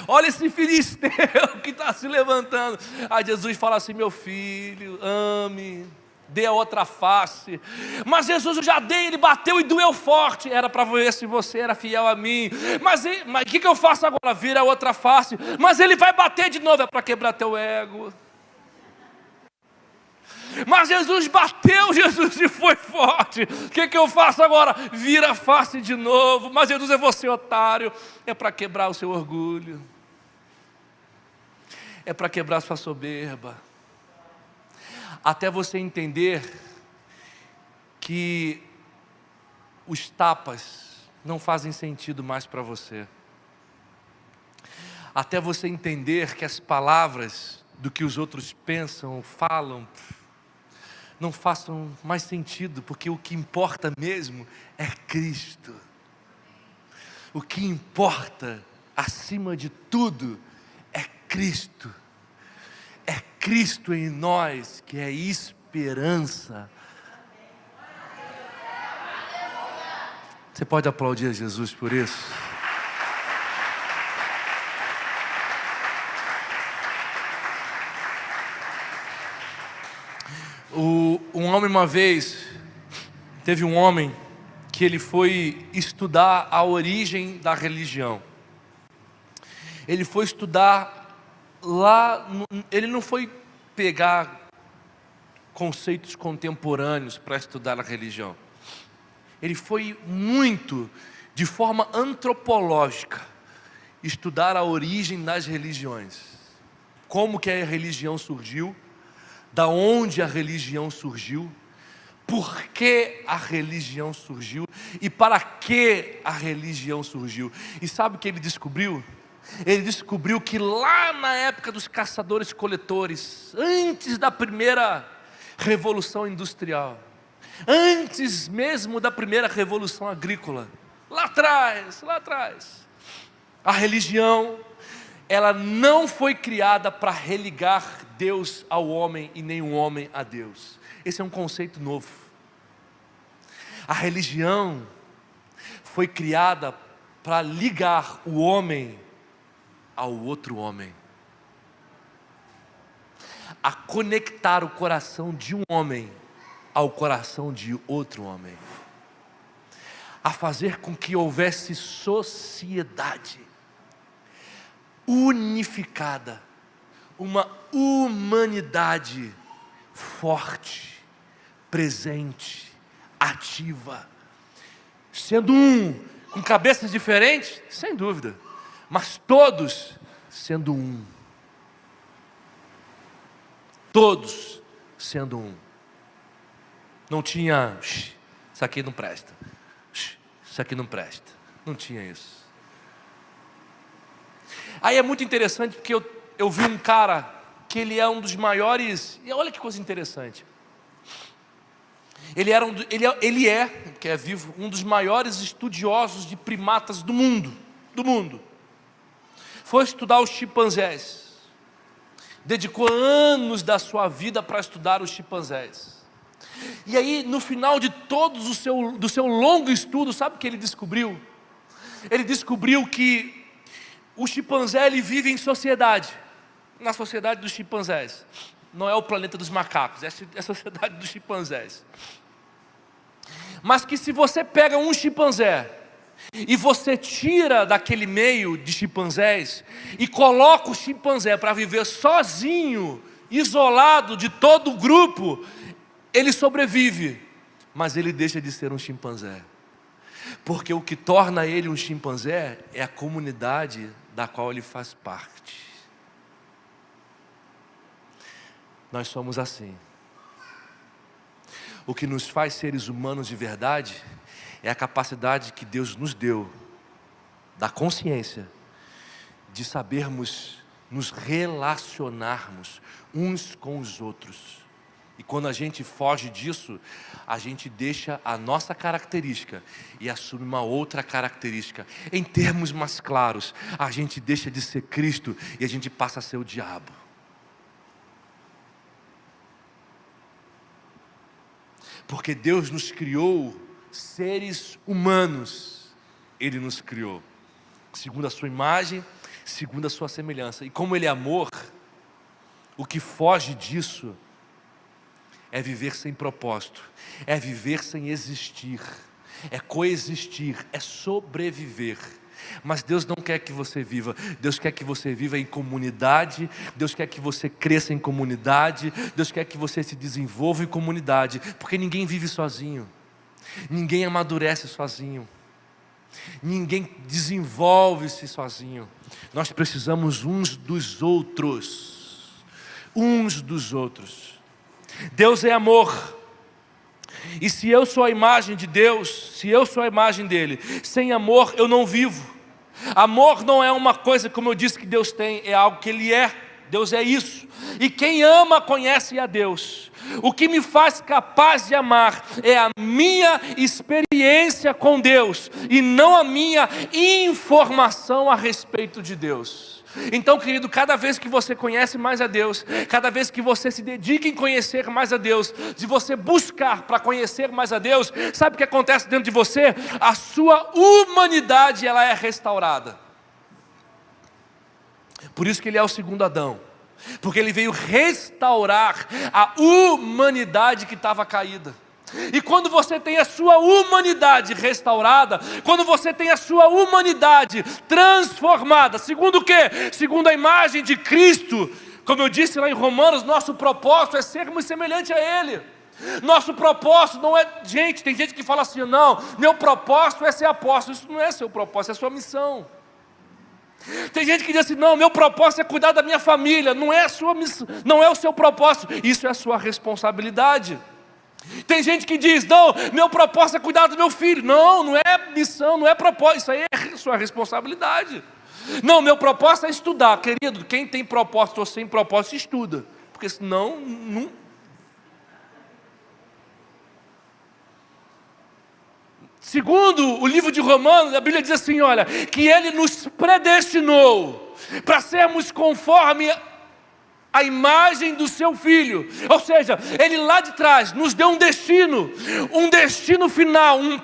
Olha esse filisteu que está se levantando. Aí Jesus fala assim: meu filho, ame, dê a outra face. Mas Jesus, eu já dei, ele bateu e doeu forte. Era para ver se você era fiel a mim. Mas o que eu faço agora? Vira a outra face. Mas ele vai bater de novo. É para quebrar teu ego. Mas Jesus bateu, Jesus e foi forte. O que eu faço agora? Vira a face de novo. Mas Jesus, é você, otário. É para quebrar o seu orgulho. É para quebrar a sua soberba. Até você entender que os tapas não fazem sentido mais para você. Até você entender que as palavras do que os outros pensam, falam, não façam mais sentido, porque o que importa mesmo é Cristo. O que importa, acima de tudo, é Cristo. É Cristo em nós, que é esperança. Você pode aplaudir a Jesus por isso? Um homem uma vez, teve um homem que ele foi estudar a origem da religião. Ele foi estudar lá, ele não foi pegar conceitos contemporâneos para estudar a religião. Ele foi muito, de forma antropológica, estudar a origem das religiões. Como que a religião surgiu, da onde a religião surgiu, por que a religião surgiu e para que a religião surgiu. E sabe o que ele descobriu? Ele descobriu que lá na época dos caçadores-coletores, antes da primeira revolução industrial, antes mesmo da primeira revolução agrícola, lá atrás, a religião, ela não foi criada para religar Deus ao homem e nem o homem a Deus. Esse é um conceito novo. A religião foi criada para ligar o homem ao outro homem, a conectar o coração de um homem ao coração de outro homem, a fazer com que houvesse sociedade unificada, uma humanidade forte, presente, ativa, sendo um, com cabeças diferentes, sem dúvida, mas todos sendo um. Todos sendo um. Não tinha, isso aqui não presta, isso aqui não presta. Não tinha isso. Aí é muito interessante porque eu vi um cara que ele é um dos maiores, e olha que coisa interessante. Ele é, que é vivo, um dos maiores estudiosos de primatas do mundo. Foi estudar os chimpanzés. Dedicou anos da sua vida para estudar os chimpanzés. E aí, no final de todo do seu longo estudo, sabe o que ele descobriu? Ele descobriu que o chimpanzé, ele vive em sociedade. Na sociedade dos chimpanzés. Não é o planeta dos macacos, é a sociedade dos chimpanzés. Mas que se você pega um chimpanzé e você tira daquele meio de chimpanzés e coloca o chimpanzé para viver sozinho, isolado de todo o grupo, ele sobrevive, mas ele deixa de ser um chimpanzé. Porque o que torna ele um chimpanzé é a comunidade da qual ele faz parte. Nós somos assim. O que nos faz seres humanos de verdade é a capacidade que Deus nos deu, da consciência, de sabermos nos relacionarmos uns com os outros. E quando a gente foge disso, a gente deixa a nossa característica e assume uma outra característica. Em termos mais claros, a gente deixa de ser Cristo e a gente passa a ser o diabo. Porque Deus nos criou seres humanos. Ele nos criou segundo a sua imagem, segundo a sua semelhança. E como Ele é amor, o que foge disso é viver sem propósito, é viver sem existir, é coexistir, é sobreviver. Mas Deus não quer que você viva. Deus quer que você viva em comunidade. Deus quer que você cresça em comunidade. Deus quer que você se desenvolva em comunidade. Porque ninguém vive sozinho, ninguém amadurece sozinho, ninguém desenvolve-se sozinho. Nós precisamos uns dos outros. Uns dos outros. Deus é amor. E se eu sou a imagem de Deus, se eu sou a imagem dele, sem amor eu não vivo. Amor não é uma coisa, como eu disse, que Deus tem, é algo que Ele é. Deus é isso. E quem ama conhece a Deus. O que me faz capaz de amar é a minha experiência com Deus, e não a minha informação a respeito de Deus. Então, querido, cada vez que você conhece mais a Deus, cada vez que você se dedica em conhecer mais a Deus, de você buscar para conhecer mais a Deus, sabe o que acontece dentro de você? A sua humanidade, ela é restaurada. Por isso que ele é o segundo Adão, porque ele veio restaurar a humanidade que estava caída. E quando você tem a sua humanidade restaurada, quando você tem a sua humanidade transformada, segundo o quê? Segundo a imagem de Cristo. Como eu disse lá em Romanos, nosso propósito é sermos semelhantes a Ele. Nosso propósito não é, gente, tem gente que fala assim, não, meu propósito é ser apóstolo. Isso não é seu propósito, é sua missão. Tem gente que diz assim, não, meu propósito é cuidar da minha família. Não é a sua missão, não é o seu propósito, isso é a sua responsabilidade. Tem gente que diz, não, meu propósito é cuidar do meu filho. Não, não é missão, não é propósito, isso aí é sua responsabilidade. Não, meu propósito é estudar. Querido, quem tem propósito ou sem propósito, estuda, porque senão, não. Segundo o livro de Romanos, a Bíblia diz assim, olha, que Ele nos predestinou para sermos conforme a imagem do seu Filho. Ou seja, Ele lá de trás nos deu um destino final, um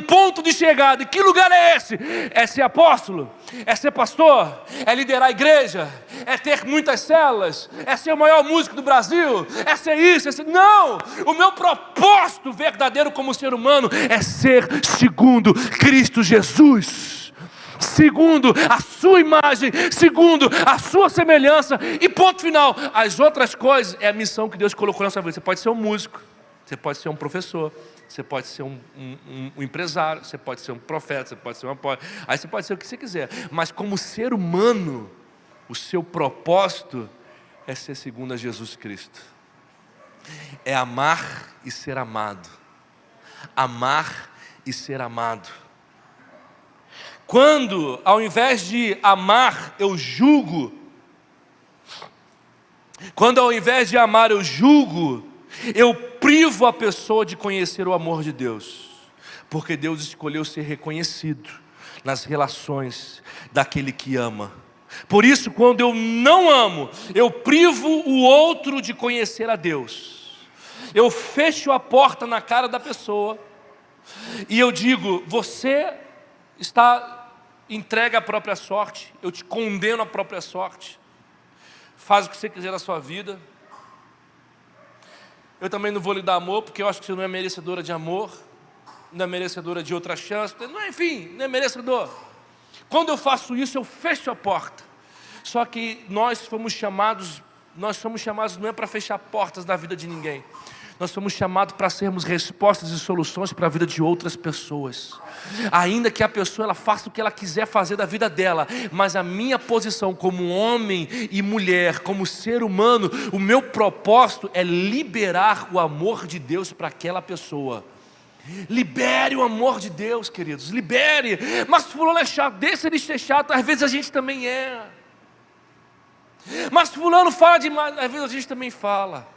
ponto de chegada. E que lugar é esse? É ser apóstolo? É ser pastor? É liderar a igreja? É ter muitas células? É ser o maior músico do Brasil? É ser isso? É ser... Não! O meu propósito verdadeiro como ser humano é ser segundo Cristo Jesus, segundo a sua imagem, segundo a sua semelhança, e ponto final. As outras coisas é a missão que Deus colocou na sua vida. Você pode ser um músico, você pode ser um professor, você pode ser um empresário, você pode ser um profeta, você pode ser um apóstolo, aí você pode ser o que você quiser, mas como ser humano, o seu propósito é ser segundo a Jesus Cristo, é amar e ser amado, amar e ser amado. Quando, ao invés de amar, eu julgo, quando ao invés de amar eu julgo, eu privo a pessoa de conhecer o amor de Deus, porque Deus escolheu ser reconhecido nas relações daquele que ama. Por isso, quando eu não amo, eu privo o outro de conhecer a Deus. Eu fecho a porta na cara da pessoa e eu digo, você está entregue à própria sorte, eu te condeno à própria sorte, faz o que você quiser na sua vida. Eu também não vou lhe dar amor, porque eu acho que você não é merecedora de amor. não é merecedora de outra chance, enfim, não é merecedor. Quando eu faço isso, eu fecho a porta. Só que nós somos chamados não é para fechar portas da vida de ninguém. Nós somos chamados para sermos respostas e soluções para a vida de outras pessoas. Ainda que a pessoa ela faça o que ela quiser fazer da vida dela, mas a minha posição como homem e mulher, como ser humano, o meu propósito é liberar o amor de Deus para aquela pessoa. Libere o amor de Deus, queridos, libere. Mas fulano é chato, deixa ele ser chato, às vezes a gente também é. Mas fulano fala demais, às vezes a gente também fala.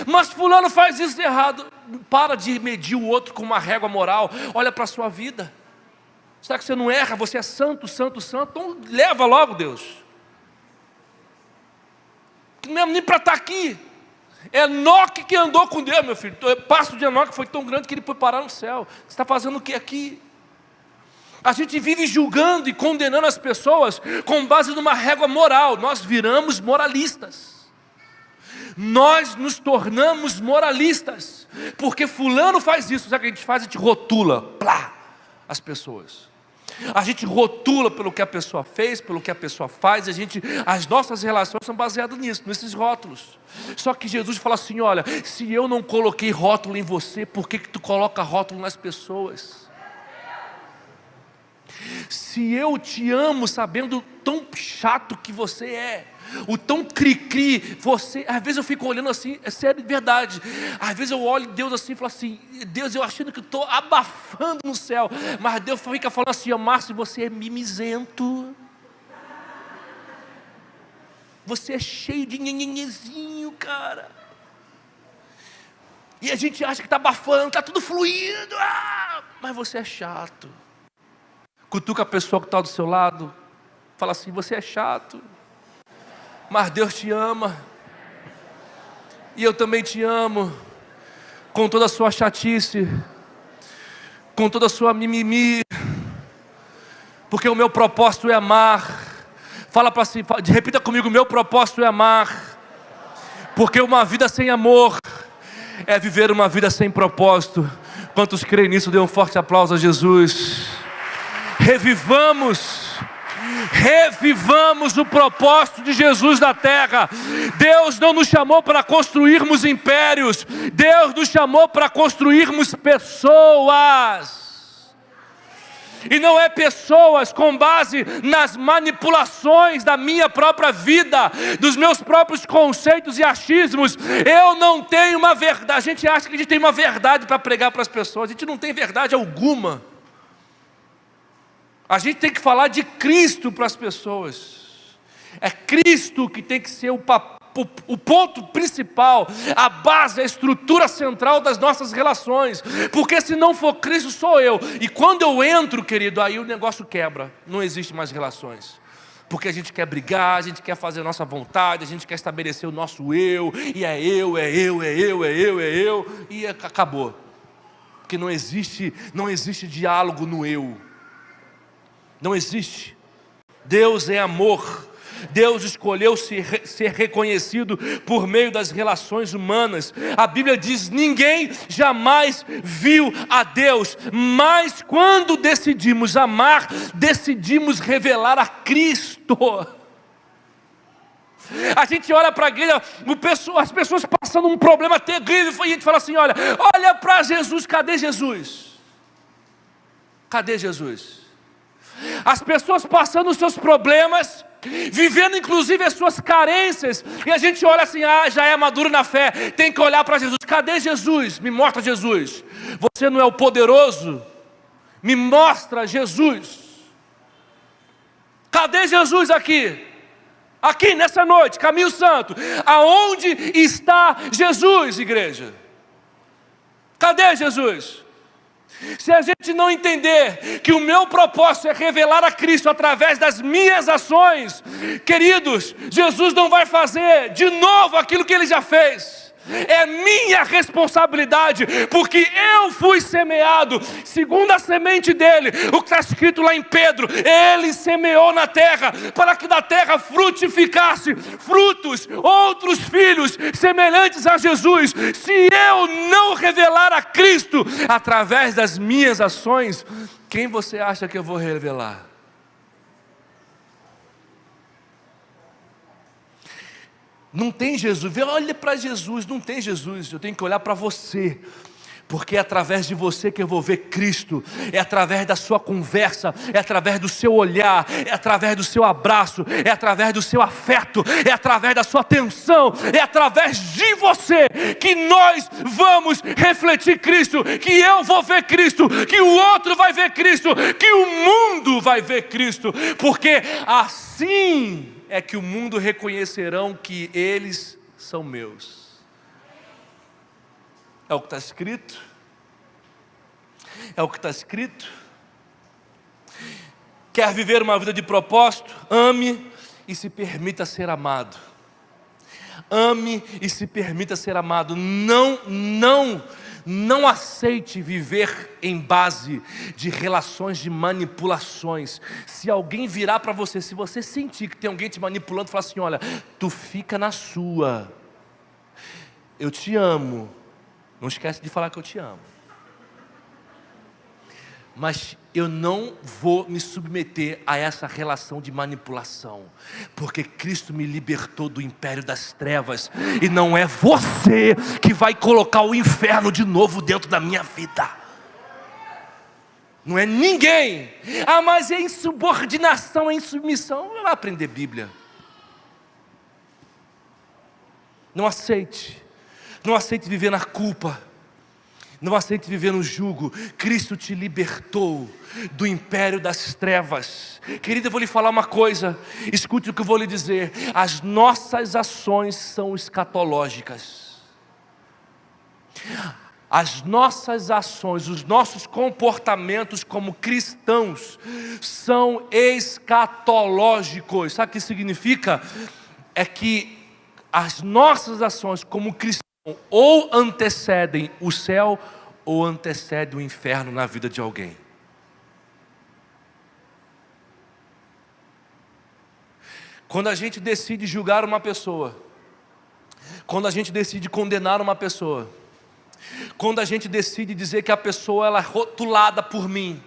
Mas fulano faz isso de errado. Para de medir o outro com uma régua moral. Olha para a sua vida. Será que você não erra? Você é santo, santo, santo. Então leva logo, Deus. Não é nem para estar aqui. Enoque que andou com Deus, meu filho. O passo de Enoque foi tão grande que ele foi parar no céu. Você está fazendo o que aqui? A gente vive julgando e condenando as pessoas com base numa régua moral. Nós viramos moralistas. Nós nos tornamos moralistas. Porque fulano faz isso. Sabe o que a gente faz? A gente rotula as pessoas. A gente rotula pelo que a pessoa fez, pelo que a pessoa faz. As nossas relações são baseadas nisso, nesses rótulos. Só que Jesus fala assim: olha, se eu não coloquei rótulo em você, por que tu coloca rótulo nas pessoas? Se eu te amo sabendo tão chato que você é, o tão cri-cri, você, às vezes eu fico olhando assim, é sério, verdade, às vezes eu olho Deus assim e falo assim: Deus, eu achando que eu estou abafando no céu, mas Deus fica falando assim: Márcio, você é mimizento, você é cheio de nhenhenhezinho, cara, e a gente acha que está abafando, está tudo fluindo, mas você é chato. Cutuca a pessoa que está do seu lado, fala assim: você é chato, mas Deus te ama, e eu também te amo, com toda a sua chatice, com toda a sua mimimi, porque o meu propósito é amar. Fala para si, repita comigo: meu propósito é amar, porque uma vida sem amor é viver uma vida sem propósito. Quantos creem nisso? Dê um forte aplauso a Jesus. Revivamos o propósito de Jesus na terra. Deus não nos chamou para construirmos impérios, Deus nos chamou para construirmos pessoas. E não é pessoas com base nas manipulações da minha própria vida, dos meus próprios conceitos e achismos. Eu não tenho uma verdade. A gente acha que a gente tem uma verdade para pregar para as pessoas. A gente não tem verdade alguma. A gente tem que falar de Cristo para as pessoas. É Cristo que tem que ser o ponto principal, a base, a estrutura central das nossas relações. Porque se não for Cristo, sou eu. E quando eu entro, querido, aí o negócio quebra. Não existe mais relações. Porque a gente quer brigar, a gente quer fazer a nossa vontade, a gente quer estabelecer o nosso eu. E é eu, e acabou. Porque não existe diálogo no eu. Não existe. Deus é amor. Deus escolheu ser reconhecido por meio das relações humanas. A Bíblia diz: ninguém jamais viu a Deus, mas quando decidimos amar, decidimos revelar a Cristo. A gente olha para a igreja, as pessoas passando um problema terrível, e a gente fala assim: olha para Jesus, cadê Jesus? Cadê Jesus? As pessoas passando os seus problemas, vivendo inclusive as suas carências, e a gente olha assim: já é maduro na fé, tem que olhar para Jesus. Cadê Jesus? Me mostra Jesus. Você não é o poderoso? Me mostra Jesus. Cadê Jesus aqui? Aqui nessa noite, Caminho Santo. Aonde está Jesus, igreja? Cadê Jesus? Se a gente não entender que o meu propósito é revelar a Cristo através das minhas ações, queridos, Jesus não vai fazer de novo aquilo que Ele já fez. É minha responsabilidade, porque eu fui semeado, segundo a semente dele, o que está escrito lá em Pedro, ele semeou na terra, para que da terra frutificasse frutos, outros filhos, semelhantes a Jesus. Se eu não revelar a Cristo, através das minhas ações, quem você acha que eu vou revelar? Não tem Jesus, olha para Jesus, não tem Jesus, eu tenho que olhar para você, porque é através de você que eu vou ver Cristo, é através da sua conversa, é através do seu olhar, é através do seu abraço, é através do seu afeto, é através da sua atenção, é através de você que nós vamos refletir Cristo, que eu vou ver Cristo, que o outro vai ver Cristo, que o mundo vai ver Cristo, porque assim é que o mundo reconhecerão que eles são meus. É o que está escrito. É o que está escrito. Quer viver uma vida de propósito? Ame e se permita ser amado. Ame e se permita ser amado. Não aceite viver em base de relações de manipulações. Se alguém virar para você, se você sentir que tem alguém te manipulando, fala assim: olha, tu fica na sua, eu te amo. Não esquece de falar que eu te amo, mas eu não vou me submeter a essa relação de manipulação, porque Cristo me libertou do império das trevas, e não é você que vai colocar o inferno de novo dentro da minha vida. Não é ninguém. Ah, mas é insubordinação, é insubmissão. Vai aprender Bíblia. Não aceite viver na culpa. Não aceite viver no jugo. Cristo te libertou do império das trevas. Querido, eu vou lhe falar uma coisa. Escute o que eu vou lhe dizer. As nossas ações são escatológicas. As nossas ações, os nossos comportamentos como cristãos são escatológicos. Sabe o que significa? É que as nossas ações como cristãos ou antecedem o céu, ou antecedem o inferno na vida de alguém. Quando a gente decide julgar uma pessoa, quando a gente decide condenar uma pessoa, quando a gente decide dizer que a pessoa ela é rotulada por mim,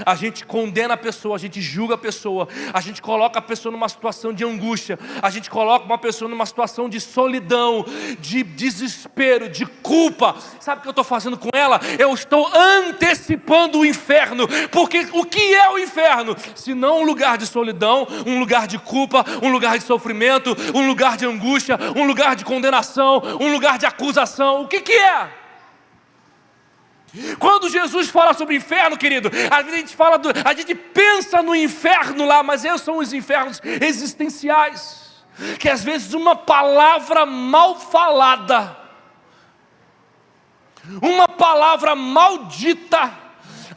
a gente condena a pessoa, a gente julga a pessoa, a gente coloca a pessoa numa situação de angústia, a gente coloca uma pessoa numa situação de solidão, de desespero, de culpa. Sabe o que eu estou fazendo com ela? Eu estou antecipando o inferno, porque o que é o inferno? Se não um lugar de solidão, um lugar de culpa, um lugar de sofrimento, um lugar de angústia, um lugar de condenação, um lugar de acusação. O que é? Quando Jesus fala sobre o inferno, querido, às vezes a gente pensa no inferno lá, mas esses são os infernos existenciais, que às vezes uma palavra mal falada, uma palavra maldita,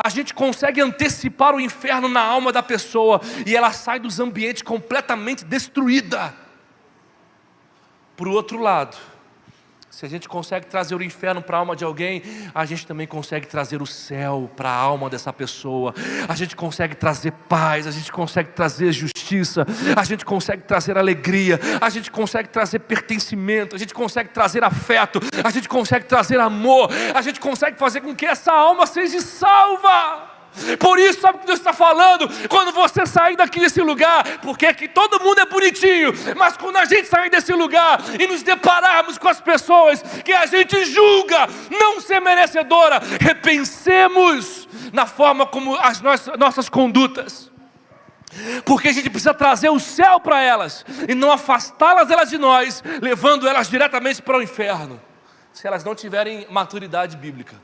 a gente consegue antecipar o inferno na alma da pessoa, e ela sai dos ambientes completamente destruída. Por outro lado, se a gente consegue trazer o inferno para a alma de alguém, a gente também consegue trazer o céu para a alma dessa pessoa. A gente consegue trazer paz, a gente consegue trazer justiça, a gente consegue trazer alegria, a gente consegue trazer pertencimento, a gente consegue trazer afeto, a gente consegue trazer amor, a gente consegue fazer com que essa alma seja salva. Por isso, sabe o que Deus está falando? Quando você sair daqui desse lugar, porque aqui todo mundo é bonitinho, mas quando a gente sair desse lugar e nos depararmos com as pessoas que a gente julga não ser merecedora, repensemos na forma como as nossas condutas, porque a gente precisa trazer o céu para elas e não afastá-las de nós, levando elas diretamente para o inferno, se elas não tiverem maturidade bíblica.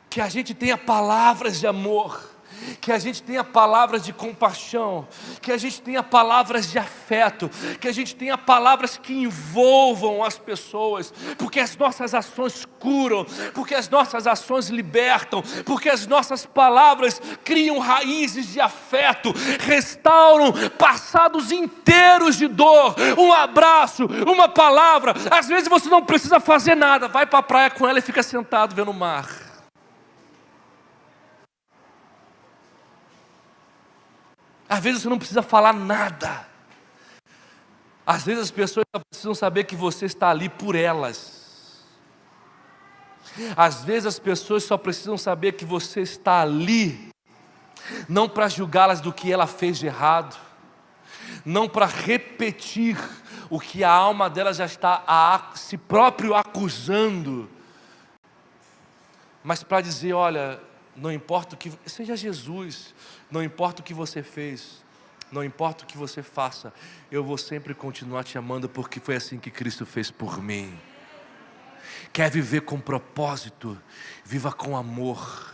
Que a gente tenha palavras de amor, que a gente tenha palavras de compaixão, que a gente tenha palavras de afeto, que a gente tenha palavras que envolvam as pessoas, porque as nossas ações curam, porque as nossas ações libertam, porque as nossas palavras criam raízes de afeto, restauram passados inteiros de dor. Um abraço, uma palavra. Às vezes você não precisa fazer nada, vai para a praia com ela e fica sentado vendo o mar. Às vezes você não precisa falar nada. Às vezes as pessoas só precisam saber que você está ali por elas. Às vezes as pessoas só precisam saber que você está ali, não para julgá-las do que ela fez de errado, não para repetir o que a alma dela já está a si próprio acusando, mas para dizer: olha, não importa o que, seja Jesus, não importa o que você fez, não importa o que você faça, eu vou sempre continuar te amando, porque foi assim que Cristo fez por mim. Quer viver com propósito? Viva com amor.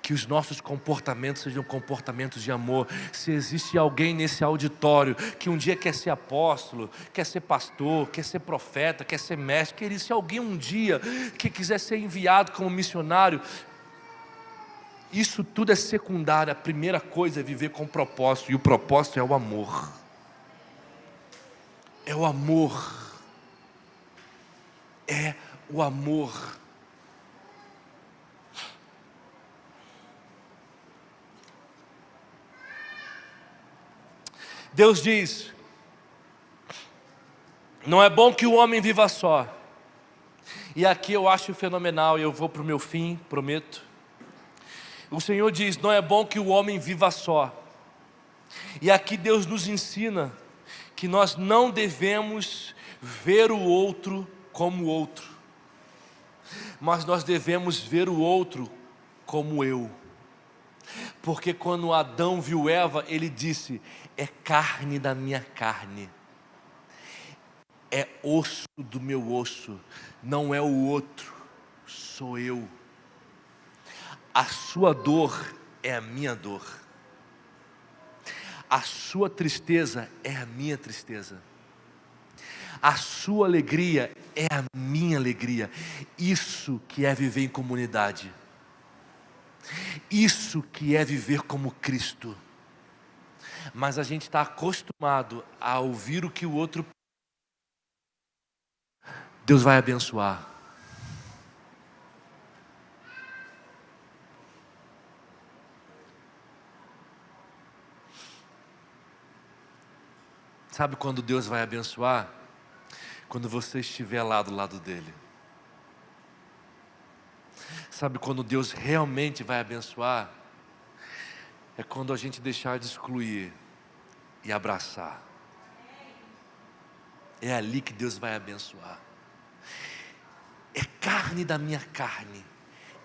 Que os nossos comportamentos sejam comportamentos de amor. Se existe alguém nesse auditório que um dia quer ser apóstolo, quer ser pastor, quer ser profeta, quer ser mestre, querido, se alguém um dia que quiser ser enviado como missionário, isso tudo é secundário. A primeira coisa é viver com propósito, e o propósito é o amor. É o amor. É o amor. Deus diz: não é bom que o homem viva só. E aqui eu acho fenomenal, e eu vou para o meu fim, prometo. O Senhor diz: não é bom que o homem viva só. E aqui Deus nos ensina que nós não devemos ver o outro como o outro, mas nós devemos ver o outro como eu. Porque quando Adão viu Eva, ele disse: é carne da minha carne, é osso do meu osso, não é o outro, sou eu. A sua dor é a minha dor, a sua tristeza é a minha tristeza, a sua alegria é a minha alegria. Isso que é viver em comunidade, isso que é viver como Cristo. Mas a gente está acostumado a ouvir o que o outro. Deus vai abençoar. Sabe quando Deus vai abençoar? Quando você estiver lá do lado dele. Sabe quando Deus realmente vai abençoar? É quando a gente deixar de excluir e abraçar. É ali que Deus vai abençoar. É carne da minha carne,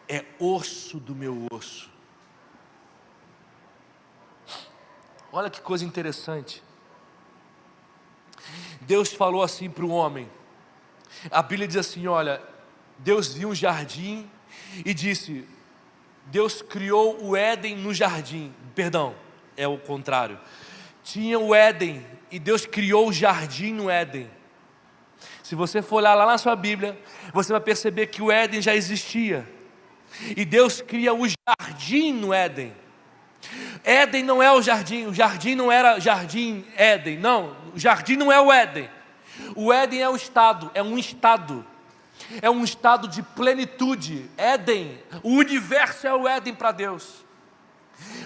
é osso do meu osso. Olha que coisa interessante. Deus falou assim para o homem. A Bíblia diz assim: olha, Deus viu um jardim e disse, Deus criou o Éden no jardim. Perdão, é o contrário. Tinha o Éden e Deus criou o jardim no Éden. Se você for olhar lá na sua Bíblia, você vai perceber que o Éden já existia. E Deus cria o jardim no Éden. Éden não é o jardim não era jardim Éden, não, o jardim não é o Éden. O Éden é o estado, é um estado de plenitude. Éden, o universo é o Éden para Deus.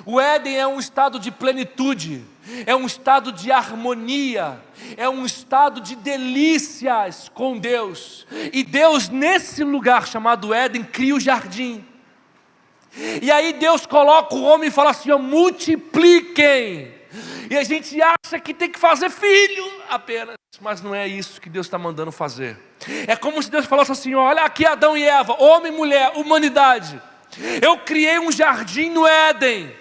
O Éden é um estado de plenitude, é um estado de harmonia, é um estado de delícias com Deus. E Deus, nesse lugar chamado Éden, cria o jardim. E aí Deus coloca o homem e fala assim: ó, multipliquem. E a gente acha que tem que fazer filho apenas, mas não é isso que Deus está mandando fazer. É como se Deus falasse assim: olha aqui Adão e Eva, homem e mulher, humanidade. Eu criei um jardim no Éden.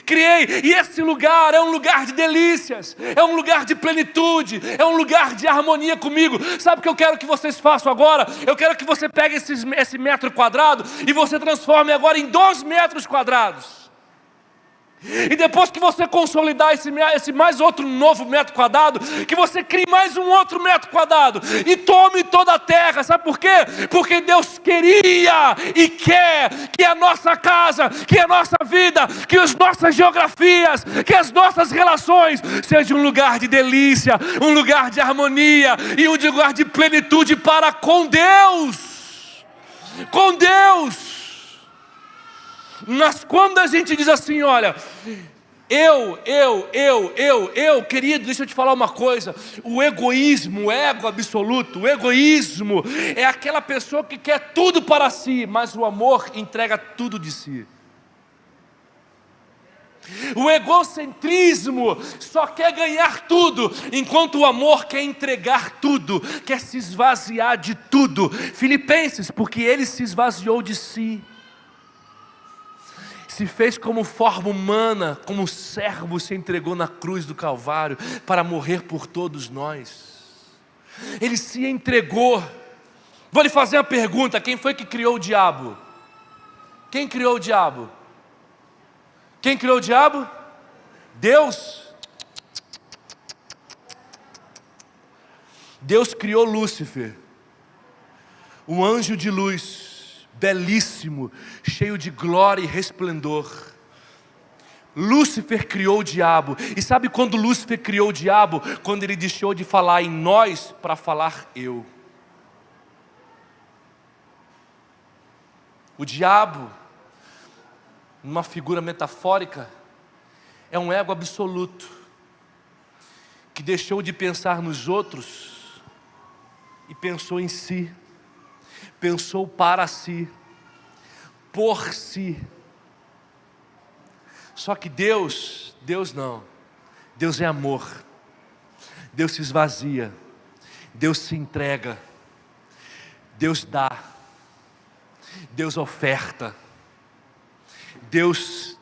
Criei, e esse lugar é um lugar de delícias, é um lugar de plenitude, é um lugar de harmonia comigo. Sabe o que eu quero que vocês façam agora? Eu quero que você pegue esse metro quadrado e você transforme agora em 2 metros quadrados. E depois que você consolidar esse mais outro novo metro quadrado, que você crie mais um outro metro quadrado e tome toda a terra. Sabe por quê? Porque Deus queria e quer que a nossa casa, que a nossa vida, que as nossas geografias, que as nossas relações seja um lugar de delícia, um lugar de harmonia e um lugar de plenitude para com Deus. Com Deus. Mas quando a gente diz assim, olha, querido, deixa eu te falar uma coisa. O egoísmo, o ego absoluto, o egoísmo é aquela pessoa que quer tudo para si, mas o amor entrega tudo de si. O egocentrismo só quer ganhar tudo, enquanto o amor quer entregar tudo, quer se esvaziar de tudo. Filipenses, porque ele se esvaziou de si, se fez como forma humana, como servo, se entregou na cruz do Calvário para morrer por todos nós. Ele se entregou. Vou lhe fazer uma pergunta: quem foi que criou o diabo? Quem criou o diabo? Quem criou o diabo? Deus. Deus criou Lúcifer, um anjo de luz, belíssimo, cheio de glória e resplendor. Lúcifer criou o diabo. E sabe quando Lúcifer criou o diabo? Quando ele deixou de falar em nós para falar eu. O diabo, numa figura metafórica, é um ego absoluto, que deixou de pensar nos outros e pensou em si. Pensou para si, por si. Só que Deus não. Deus é amor. Deus se esvazia. Deus se entrega. Deus dá. Deus oferta. Deus...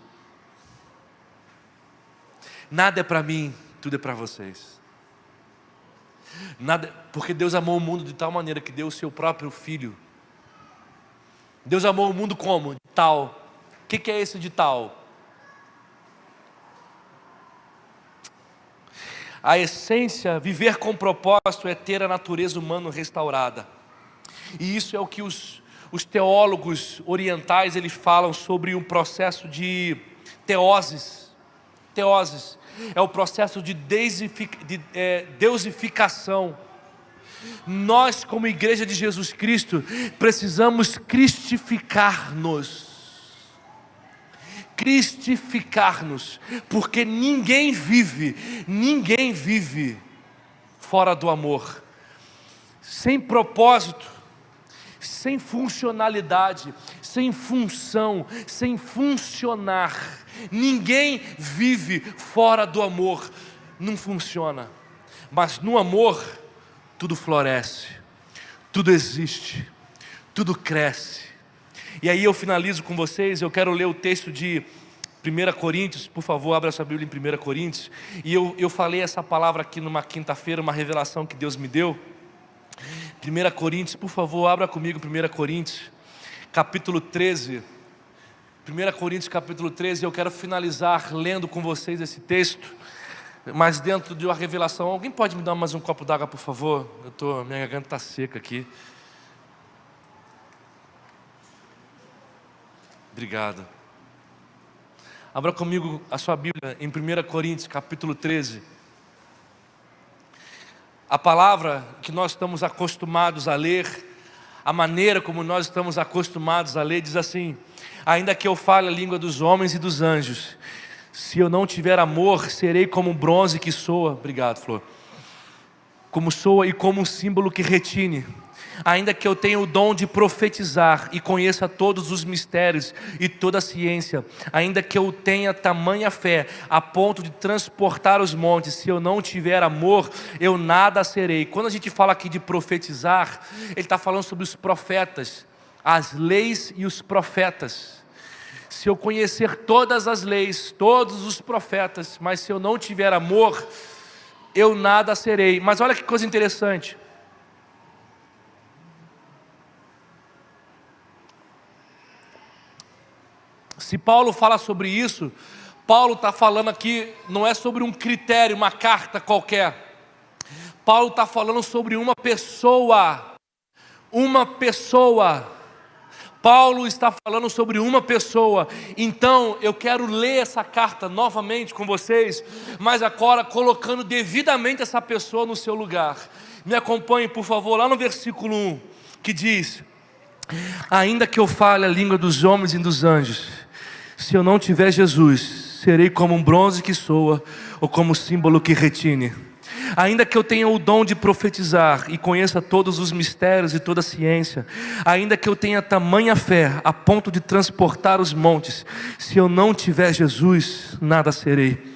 Nada é para mim, tudo é para vocês. Nada, porque Deus amou o mundo de tal maneira que deu o seu próprio Filho. Deus amou o mundo como? De tal. O que é esse de tal? A essência, viver com propósito, é ter a natureza humana restaurada. E isso é o que os teólogos orientais eles falam sobre um processo de teoses. Teoses é o processo de deusificação. Nós, como igreja de Jesus Cristo, precisamos cristificar-nos. Cristificar-nos, porque ninguém vive fora do amor, sem propósito, sem funcionalidade, sem função, sem funcionar. Ninguém vive fora do amor, não funciona. Mas no amor, tudo floresce, tudo existe, tudo cresce. E aí eu finalizo com vocês. Eu quero ler o texto de 1 Coríntios, por favor, abra sua Bíblia em 1 Coríntios. E eu falei essa palavra aqui numa quinta-feira, uma revelação que Deus me deu. 1 Coríntios, por favor, abra comigo 1 Coríntios, capítulo 13. 1 Coríntios, capítulo 13, eu quero finalizar lendo com vocês esse texto, mas dentro de uma revelação. Alguém pode me dar mais um copo d'água, por favor? Minha garganta está seca aqui. Obrigado. Abra comigo a sua Bíblia em 1 Coríntios, capítulo 13. A palavra que nós estamos acostumados a ler, a maneira como nós estamos acostumados a ler, diz assim: ainda que eu fale a língua dos homens e dos anjos, se eu não tiver amor, serei como um bronze que soa. Obrigado, Flor. Como soa e como um símbolo que retine. Ainda que eu tenha o dom de profetizar e conheça todos os mistérios e toda a ciência, ainda que eu tenha tamanha fé a ponto de transportar os montes, se eu não tiver amor, eu nada serei. Quando a gente fala aqui de profetizar, ele está falando sobre os profetas, as leis e os profetas. Se eu conhecer todas as leis, todos os profetas, mas se eu não tiver amor, eu nada serei. Mas olha que coisa interessante. Se Paulo fala sobre isso, Paulo está falando aqui, não é sobre um critério, uma carta qualquer. Paulo está falando sobre uma pessoa. Uma pessoa. Paulo está falando sobre uma pessoa. Então eu quero ler essa carta novamente com vocês, mas agora colocando devidamente essa pessoa no seu lugar. Me acompanhe, por favor, lá no versículo 1, que diz: ainda que eu fale a língua dos homens e dos anjos, se eu não tiver Jesus, serei como um bronze que soa, ou como símbolo que retine. Ainda que eu tenha o dom de profetizar e conheça todos os mistérios e toda a ciência, ainda que eu tenha tamanha fé a ponto de transportar os montes, se eu não tiver Jesus, nada serei.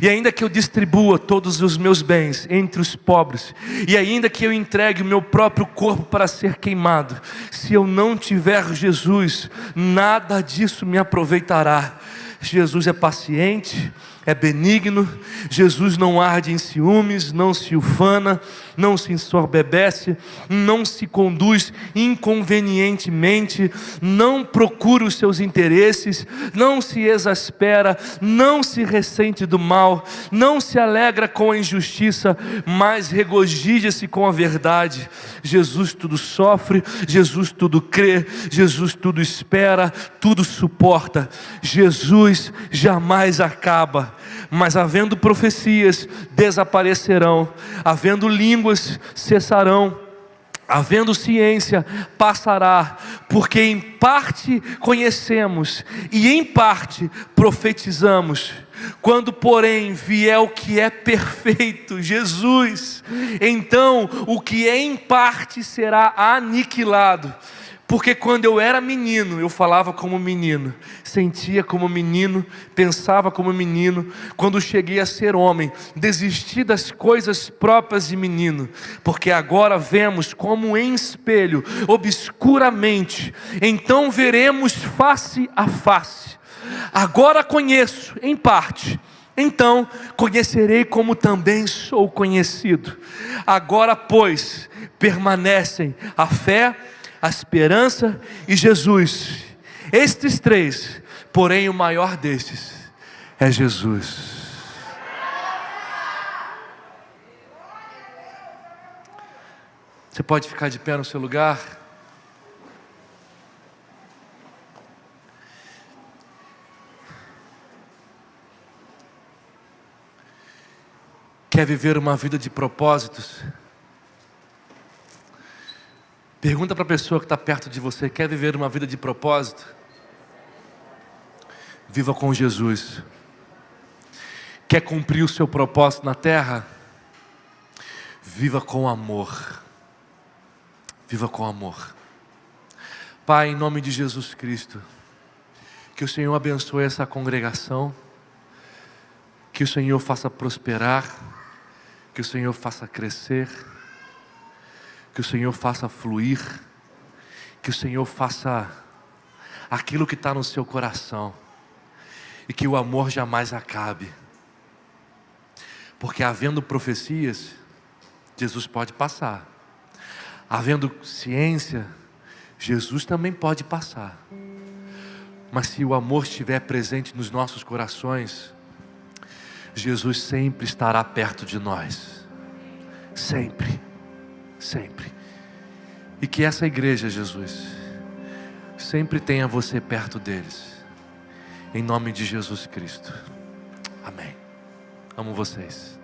E ainda que eu distribua todos os meus bens entre os pobres, e ainda que eu entregue o meu próprio corpo para ser queimado, se eu não tiver Jesus, nada disso me aproveitará. Jesus é paciente, é benigno. Jesus não arde em ciúmes, não se ufana, não se ensoberbece, não se conduz inconvenientemente, não procura os seus interesses, não se exaspera, não se ressente do mal, não se alegra com a injustiça, mas regozija-se com a verdade. Jesus tudo sofre, Jesus tudo crê, Jesus tudo espera, tudo suporta. Jesus jamais acaba. Mas havendo profecias, desaparecerão, havendo línguas, cessarão, havendo ciência, passará, porque em parte conhecemos e em parte profetizamos. Quando porém vier o que é perfeito, Jesus, então o que é em parte será aniquilado. Porque quando eu era menino, eu falava como menino, sentia como menino, pensava como menino. Quando cheguei a ser homem, desisti das coisas próprias de menino, porque agora vemos como em espelho, obscuramente, então veremos face a face. Agora conheço em parte, então conhecerei como também sou conhecido. Agora pois, permanecem a fé, a esperança e Jesus. Estes três, porém o maior destes é Jesus. Você pode ficar de pé no seu lugar? Quer viver uma vida de propósitos? Pergunta para a pessoa que está perto de você: quer viver uma vida de propósito? Viva com Jesus. Quer cumprir o seu propósito na terra? Viva com amor. Viva com amor. Pai, em nome de Jesus Cristo, que o Senhor abençoe essa congregação, que o Senhor faça prosperar, que o Senhor faça crescer, que o Senhor faça fluir, que o Senhor faça aquilo que está no seu coração, e que o amor jamais acabe, porque havendo profecias, Jesus pode passar, havendo ciência, Jesus também pode passar, mas se o amor estiver presente nos nossos corações, Jesus sempre estará perto de nós, sempre. Sempre. E que essa igreja, Jesus, sempre tenha você perto deles, em nome de Jesus Cristo. Amém. Amo vocês.